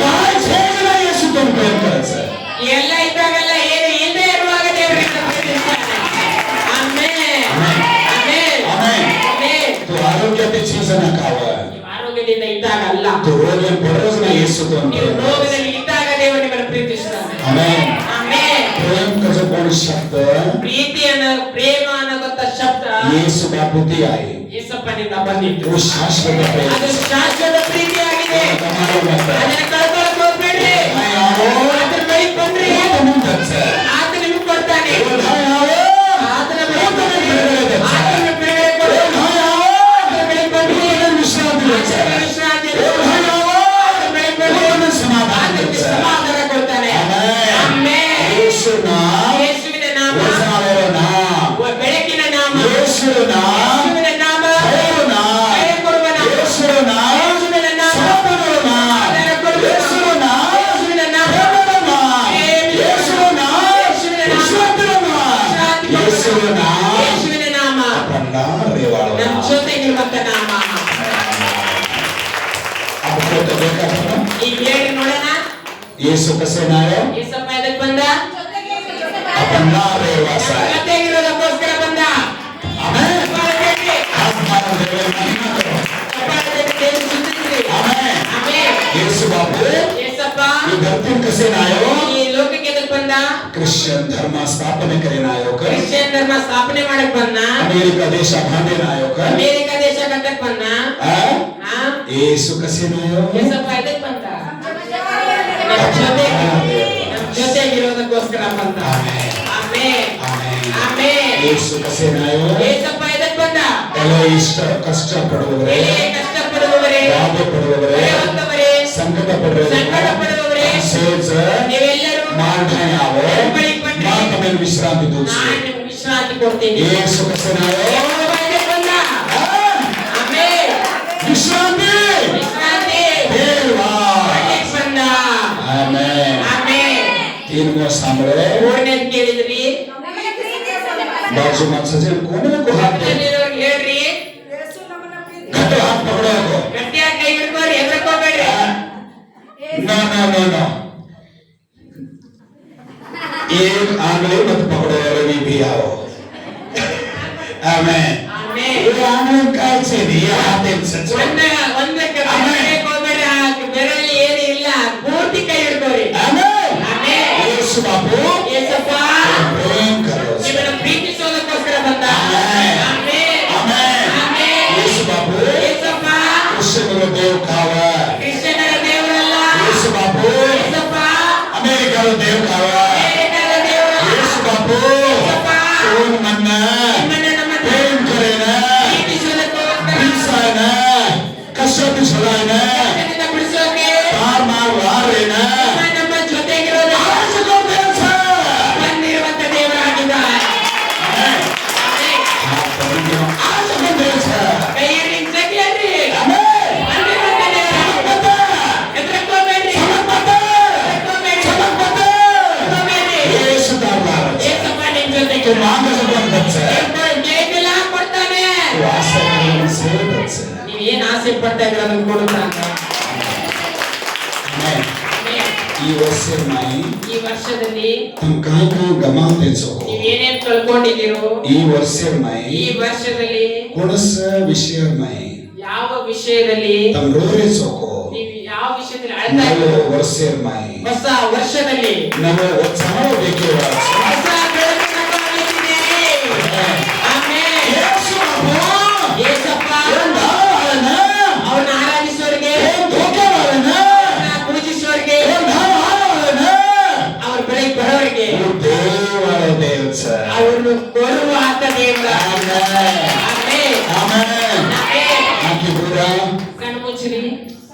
S3: काय छेडला येसु तुन प्रेम करायचं
S1: ಎಲ್ಲ ಇದ್ದಾಗಲ್ಲ, ಏನು ಇಲ್ಲದೆ ಇರುವಾಗ ದೇವರಿಂದ ಪ್ರೀತಿಸ್ತಾನೆ. ಆಮೆನ್. ಆಮೆನ್.
S3: आमेन
S1: ಆಮೆನ್.
S3: तू आरोग्याची चीज नकाव
S1: ನೀವು ಆರೋಗ್ಯದಿಂದ ಇದ್ದಾಗ ಅಲ್ಲ,
S3: तू रोग बरोज ना येसु तुन
S1: ನೀವು
S3: प्रेम
S1: ರೋಗದಲ್ಲಿ ಇದ್ದಾಗ ದೇವರು ನಿಮ್ಮನ್ನು ಪ್ರೀತಿಸ್ತಾನೆ.
S3: आमेन
S1: ಆಮೆನ್.
S3: प्रेम कसं कोण शब्द
S1: ಪ್ರೀತಿ ಪ್ರೇಮ ಅನ್ನೋಂಥ ಶಬ್ದ
S3: येसु बापुती आहे
S1: ಯೇಸಪ್ಪನಿಂದ ಬಂದಿತ್ತು.
S3: वो शाश्वत प्रेम
S1: ಅದು ಶಾಶ್ವತ ಪ್ರೀತಿಯಾಗಿದೆ.
S3: कमाल करता
S1: ಅದನ್ನ ಕಳ್ಕೊಳ್ಳೋಕೆ ಹೋಗ್ಬೇಡ್ರಿ.
S3: नाही आवो
S1: ಆತನ ಬಳಿಗೆ ಬನ್ರಿ,
S3: म्हणून त्याचं
S1: ಆತ ನಿಮ್ಗೆ ಕೊಡ್ತಾನೆ.
S3: नाही आवो
S1: ಆತನ ಬಳಿಗೆ ಬನ್ರಿ, ಆತನ ಬಿಡುಗಡೆ ಕೊಡು.
S3: नाही आवो
S1: ಆತನ ಬಳಿಗೆ ಬನ್ರಿ,
S3: विश्रांती
S1: ಆತನ
S3: द्यायचं
S1: ವಿಶ್ರಾಂತಿ
S3: नाही
S1: ಕೊಡು.
S3: आवो
S1: ಆತನ ಬಳಿಗೆ ಬನ್ರಿ,
S3: म्हणून समाधान
S1: ಆತನಿಗೆ
S3: द्यायचं
S1: ಸಮಾಧಾನ ಕೊಡ್ತಾನೆ.
S3: आमेन
S1: ಆಮೆನ್.
S3: येसु नाम
S1: ಯೇಸುವಿನ ನಾಮ,
S3: वजावेरो नाम
S1: ಬೆಳಕಿನ ನಾಮ,
S3: येसु नाम
S1: ಯೇಸುವಿನ ನಾಮ,
S3: भयरो नाम
S1: ಭಯ ಕೊಡುವ ನಾಮ,
S3: येसु नाम
S1: ಯೇಸುವಿನ ನಾಮ,
S3: समाधानो नाम
S1: ಆಧಾರ ಕೊಡುವ
S3: येसु
S1: ನಾಮ,
S3: नाम
S1: ಯೇಸುವಿನ ನಾಮ,
S3: प्रेमरो नाम येसु नाम
S1: ಯೇಸುವಿನ ನಾಮ,
S3: विश्रांतीरो नाम येसु नाम
S1: ಯೇಸುವಿನ ನಾಮ,
S3: पन्ना रेवाळो
S1: ನಮ್ಮ
S3: नाम
S1: ಜೊತೆಗಿರುವಂತ ನಾಮ.
S3: आपण तो देखा था
S1: ಈಗ ಹೇಳಿ ನೋಡೋಣ,
S3: येसु कसे नाय
S1: ಯೇಸಪ್ಪ ಎದಕ್ಕೆ ಬಂದ?
S3: आपण ना रेवासा
S1: ನಮ್ಮ ಜೊತೆಗಿರೋದಕ್ಕೋಸ್ಕರ ಬಂದ.
S3: आमेन
S1: ಕಪಾಳ ತಟ್ಟಿ,
S3: आज मारो देवे महिमा करो
S1: ಕಪಾಳ ತಟ್ಟಿ ದೇವರ ಸ್ತುತಿಸ್ರಿ.
S3: आमेन
S1: ಆಮೆನ್.
S3: येसु बापू
S1: ಯೇಸಪ್ಪ
S3: ಈ धरती कसे नायो
S1: ಈ ಲೋಕಕ್ಕೆ ಎದಕ್ಕೆ ಬಂದ?
S3: ಕ್ರಿಶ್ಚಿಯನ್ ಧರ್ಮ ಸ್ಥಾಪನೆ करे नायो
S1: ಕ್ರಿಶ್ಚಿಯನ್ ಧರ್ಮ ಸ್ಥಾಪನೆ ಮಾಡಕ್ ಬಂದ.
S3: अमेरिका देश बांधे नायो
S1: ಅಮೇರಿಕಾ ದೇಶ ಕಟ್ಟಕ್ ಬಂದ. ಹಾ?
S3: येसु कसे नायो
S1: ಯೇಸಪ್ಪ ಎದಕ್ಕೆ ಬಂದ? ನಮ್ಮ ಜೊತೆಗಿರೋದಕ್ಕೋಸ್ಕರ ಬಂದ. ಆಮೆನ್. ಆಮೆನ್.
S3: येसु कसे नायो
S1: ಯೇಸಪ್ಪ ಎದಕ್ಕೆ ಬಂದ?
S3: ಎಲ್ಲ ಇಷ್ಟ ಕಷ್ಟ ಪಡುವವರೇ
S1: ಎಲೆ ಕಷ್ಟಪಡುವವರೇ,
S3: ಬಾಧೆ ಪಡುವವರೇ
S1: ಭಯವಂತವರೇ,
S3: ಸಂಕಟ
S1: ಸಂಕಟ ಪಡುವವರೇ,
S3: ಸೇಜ
S1: ನೀವೆಲ್ಲರೂ
S3: ಮಾರ್ಧಯಾವೋ
S1: ಬಳಿಗೆ ಬನ್ನಿ.
S3: ಮಾತಮೇಲೆ ವಿಶ್ರಾಂತಿ ದೂಚಿ
S1: ನಾನು ನಿಮ್ಗೆ ವಿಶ್ರಾಂತಿ ಕೊಡ್ತೀನಿ.
S3: येसु कसे नायो
S1: ಯೆಹೋವ ಎದಕ್ಕೆ ಬಂದ? ಆಮೆನ್.
S3: ವಿಶ್ರಾಂತಿ
S1: ವಿಶ್ರಾಂತಿ
S3: ದೇವಾ
S1: ಎದಕ್ಕೆ ಬಂದ?
S3: Amen
S1: amen.
S3: तीन सांभळे
S1: ಮೂರನೇದು ಕೇಳಿದ್ರಿ,
S3: बाजू माणसाचे कोणी हात दे
S1: ಪಕ್ಕದಲ್ಲಿರೋರ್ಗೆ ಹೇಳ್ರಿ,
S3: घट हात पकडो नको
S1: ಗಟ್ಟಿಯಾಗಿ ಕೈ ಹಿಡ್ಕೋರಿ, ಹೆದರಕ್ ಹೋಗ್ಬೇಡ್ರಿ.
S3: नो नो नो नो एक आंगली मत पकड़ो रवि भी आओ आमेन
S1: ಆಮೆನ್.
S3: ये आंगली काय छे ये हाथे सच
S1: ಒಂದಕ್ಕೆ ಬೆರಳಿಗೆ ಹೋಗ್ಬೇಡ್ರಿ, ಆ ಬೆರಳಲ್ಲಿ ಏನು ಇಲ್ಲ, ಪೂರ್ತಿ ಕೈ ಹಿಡ್ಕೋರಿ.
S3: आमेन
S1: ಆಮೆನ್.
S3: यीशु बापू
S1: ಯೇಸಪ್ಪ
S3: प्रेम करो
S1: ನಿಮ್ಮನ್ನು ಪ್ರೀತಿಸೋದಕ್ಕೋಸ್ಕರ ಬಂದ.
S3: ಆಮೆನ್.
S1: ಆಮೆನ್.
S3: आमेन
S1: ಆಮೆನ್.
S3: यीशु बापू
S1: ಯೇಸಪ್ಪ
S3: ಕ್ರಿಶ್ಚಿಯನರ ದೇವ ಕಾವ
S1: ಕ್ರಿಶ್ಚಿಯನ್ನರ ದೇವರಲ್ಲ.
S3: ಯೇಸು ಬಾಪು
S1: ಯೇಸಪ್ಪ
S3: ಅಮೆರಿಕದ ದೇವ ಕಾವ
S1: ಅಮೇರಿಕದ ದೇವರಲ್ಲ.
S3: ಯೇಸು ಬಾಪು
S1: ಯೇಸಪ್ಪ
S3: ಕೋನ್ ಮನ್ನ
S1: ನಿಮ್ಮನ್ನು ನಮ್ಮ
S3: ಪ್ರೇಮ ಕರೆನ
S1: ಪ್ರೀತಿಸೋದಕ್ಕೋಸ್ಕರ
S3: ಬಿಸಾನ ಕಷ್ಟದ ಸಲಾನ
S1: ಕಷ್ಟದಿಂದ ಬಿಡಿಸೋಕೆ
S3: ಪಾರ್ ಮಾರ್ ವಾರೇನ
S1: ನಮ್ಮ ಜೊತೆಗಿರೋದು
S3: ಆಸಕೋ ದೇವ
S1: ಬಂದಿರುವಂತ ದೇವರಾಗಿದ್ದಾರೆ. ಆಮೆನ್.
S3: ಆಸಕೋ ದೇವ
S1: ಕೈ ಹಿಡಿ ಜಗ್ಗೇನ್ರಿ.
S3: ಆಮೆನ್
S1: ಬಂದಿರುವಂತ ದೇವರಾಗಿದ್ದಾರೆ. ಹೆದರಕ್ ಹೋಗ್ಬೇಡ್ರಿ. ಹೆದರಕ್ ಹೋಗ್ಬೇಡ್ರಿ. ಹೋಗ್ಬೇಡ್ರಿ.
S3: ಯೇಸು ದಾರ್ಲಾರ
S1: ಯೇಸಪ್ಪ ನಿಮ್ ಜೊತೆಗೆ
S3: तो मांग सकन बच्चा
S1: ಬೇಕೆಲ್ಲ ಕೊಡ್ತಾನೆ.
S3: वास्तव से बच्चा
S1: ನೀವ್ ಏನ್ ಆಸೆ ಪಡ್ತಾ ಇದ್ರ ಅದನ್ನ ಕೊಡುತ್ತಾನೆ.
S3: आमेन
S1: ಆಮೆನ್.
S3: ಈ ವರ್ಷമായി
S1: ಈ ವರ್ಷದಲ್ಲಿ
S3: हम कहाँ कहाँ गमाते छो
S1: ನೀವ್ ಏನೇನ್ ಕಳ್ಕೊಂಡಿದ್ದೀರೋ,
S3: ಈ ವರ್ಷമായി
S1: ಈ ವರ್ಷದಲ್ಲಿ
S3: कोणस विषयമായി
S1: ಯಾವ ವಿಷಯದಲ್ಲಿ
S3: तम रोरे चोको
S1: ನೀವು ಯಾವ ವಿಷಯದಲ್ಲಿ ಅಳ್ತಾ
S3: नव
S1: ಇದ್ದೀರೋ,
S3: ವರ್ಷമായി
S1: ಹೊಸ ವರ್ಷದಲ್ಲಿ
S3: नव उत्साह ಬೇಕೇ
S1: ಹೊಸ ಬೆಳಕನ್ನು ಕಾಣಲಿಕ್ಕಿದೆ. ಆಮೆನ್.
S3: ಯೇಸು ಬಾಬು
S1: ಯೇಸಪ್ಪ ಕಣ್ಣು ಮುಚ್ಚ್ರಿ,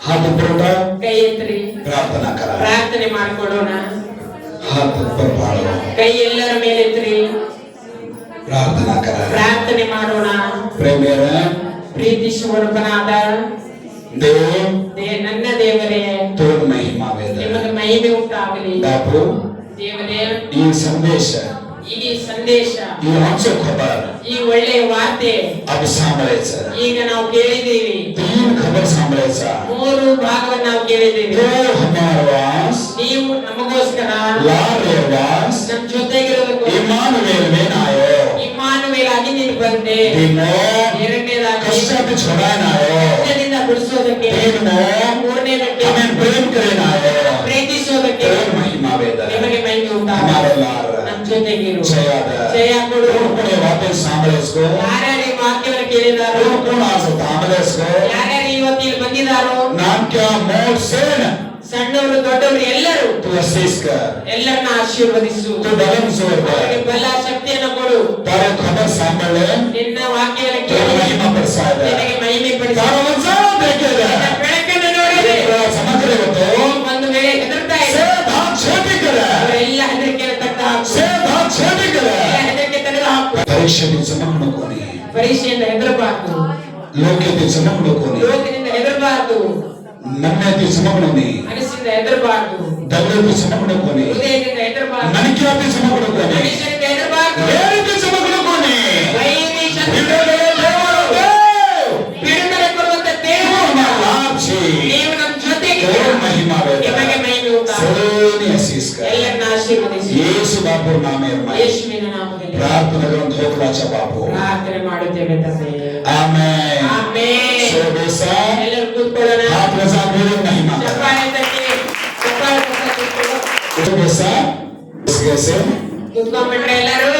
S3: हाथ ऊपर उठा,
S1: ಕೈ ಎತ್ತರಿ,
S3: प्रार्थना करा,
S1: ಪ್ರಾರ್ಥನೆ ಮಾಡ್ಕೊಳ್ಳೋಣ.
S3: हाथ ऊपर बढ़ाओ,
S1: ಕೈ ಎಲ್ಲರ ಮೇಲೆ ಎತ್ತರಿ,
S3: प्रार्थना करा.
S1: ಪ್ರಾರ್ಥನೆ ಮಾಡೋಣ.
S3: प्रेमेर
S1: ಪ್ರೀತಿ ಸ್ವರೂಪನಾದ
S3: देव
S1: ನನ್ನ ದೇವರೇ,
S3: तोड़ महिमा वेद
S1: ನಿಮಗೆ ಮಹಿಮೆ ಉಂಟಾಗಲಿ.
S3: बापू
S1: ದೇವರೇ,
S3: ये संदेश
S1: ಈ ಸಂದೇಶ,
S3: ये हमसे खबर
S1: ಈ ಒಳ್ಳೆಯ ವಾರ್ತೆ
S3: अब सांभाळायचं.
S1: ಈಗ ನಾವು ಕೇಳಿದ್ದೀವಿ.
S3: 3 खबर सांभाळायचा.
S1: 3 ಭಾಗವನ್ನು ನಾವು ಕೇಳಿದ್ದೀವಿ.
S3: तो हमारा वास
S1: ನೀವು ನಮಗೋಸ್ಕರ
S3: लारे वास
S1: ನಮ್ಮ ಜೊತೆಗಿರೋದಕ್ಕೋಸ್ಕರ
S3: इमानुएल में आयो.
S1: ಇಮ್ಮಾನುವೇಲ್ ಆಗಿ ನೀನು ಬಂದೆ.
S3: तीनो
S1: ಎರಡನೇದಾಗಿ
S3: कष्ट पे छोड़ायन आयो.
S1: ಕಷ್ಟದಿಂದ ಬಿಡಿಸೋದಕ್ಕೆ.
S3: तीनो
S1: ಮೂರನೇದಕ್ಕೆ
S3: हमें प्रेम करेन आयो.
S1: ಪ್ರೀತಿಸೋದಕ್ಕೆ.
S3: तोड़ महिमा वेद
S1: ನಿಮಗೆ ಮಹಿಮೆ ಉಂಟಾಗಲಿ.
S3: हमारे लार
S1: ನಮ್ಮ ಜೊತೆಗಿರು.
S3: जयाद
S1: ಜಯ ಕೊಡು.
S3: कोण वापस सांभाळेसको.
S1: ಯಾರ್ಯಾರು ಈ ವಾಕ್ಯವನ್ನು ಕೇಳಿದಾರೋ,
S3: कोण आज थांबलेसको.
S1: ಯಾರ್ಯಾರು ಇವತ್ತು ಇಲ್ಲಿ ಬಂದಿದಾರೋ,
S3: नाम क्या मोठ सेन
S1: ಸಣ್ಣವರು ದೊಡ್ಡವರು ಎಲ್ಲರೂ
S3: तू असीस कर.
S1: ಎಲ್ಲರನ್ನ ಆಶೀರ್ವದಿಸು.
S3: तू बलम जोर
S1: ಅವರಿಗೆ
S3: कर.
S1: ಬಲ ಶಕ್ತಿಯನ್ನು ಕೊಡು.
S3: तारे खबर सांभाळले
S1: ನಿನ್ನ ವಾಕ್ಯವನ್ನು
S3: तो
S1: ಕೇಳಿ
S3: महिमा प्रसाद
S1: ನಿನಗೆ ಮಹಿಮೆ ಪಡಿಸು.
S3: तारा वचन देखेले
S1: ನಿನ್ನ ಬೆಳಕನ್ನು ನೋಡಿದೆ.
S3: समग्र होतो
S1: ಒಂದು ವೇಳೆ ಹೆದರ್ತಾ
S3: से
S1: ಇದ್ದಾರೆ,
S3: धाक छेटी करे.
S1: ಅವರೆಲ್ಲ ಹೆದರಿಕೆಯನ್ನು ತೆಗೆದು ಹಾಕು.
S3: से धाक छेटी करे.
S1: ಎಲ್ಲ ಹೆದರಿಕೆ ತೆಗೆದು ಹಾಕು.
S3: परीक्षेने चमक नको नी.
S1: ಪರೀಕ್ಷೆಯಿಂದ ಹೆದರಬಾರದು,
S3: लोकेते चमक नको नी.
S1: ಲೋಕದಿಂದ ಹೆದರಬಾರದು,
S3: नन्याते चमक नको नी.
S1: ಮನಸ್ಸಿಂದ ಹೆದರಬಾರದು,
S3: दगड़ते चमक नको नी.
S1: ಹೃದಯದಿಂದ ಹೆದರಬಾರದು,
S3: ननक्याते चमक नको नी.
S1: ಮನುಷ್ಯರಿಂದ ಹೆದರಬಾರದು.
S3: वेरिते चमक नको नी.
S1: ವೈರಿ ಶಕ್ತಿ
S3: बिडले देवरो देव.
S1: ಬಿಡುಗಡೆ ಕೊಡುವಂತ
S3: तू
S1: ದೇವರು
S3: हमारा लाभ छे.
S1: ನೀವು ನಮ್ಮ ಜೊತೆಗೆ
S3: तोड़ महिमा
S1: ನಿಮಗೆ
S3: वेद
S1: ಮಹಿಮೆ ಉಂಟಾಗಲಿ.
S3: सेनी असीस कर.
S1: ಎಲ್ಲರನ್ನ ಆಶೀರ್ವದಿಸಿ.
S3: ಯೇಸು ಬಾಪುರ ನಾಮೇ
S1: ಯೇಸುವಿನ ನಾಮದಲ್ಲಿ
S3: ಪ್ರಾರ್ಥನೆ ಧೋಕಲಾಚ ಬಾಪು
S1: ಪ್ರಾರ್ಥನೆ ಮಾಡುತ್ತೇವೆ ತಂದೆ.
S3: ಆಮೆನ್.
S1: ಆಮೆನ್.
S3: सो बेसा
S1: ಎಲ್ಲರೂ ಕೂತ್ಕೊಳ್ಳೋಣ.
S3: हाथ रजा बोलो महिमा कर.
S1: ಚಪ್ಪಾಳೆ ತಟ್ಟಿ, ಚಪ್ಪಾಳೆ ತಟ್ಟಿ ಕೂತ್ಕೊಳ್ಳೋ.
S3: सो बेसा कैसे
S1: ಕೂತ್ಕೊಂಡ್ಬಿಟ್ರೆ ಎಲ್ಲರೂ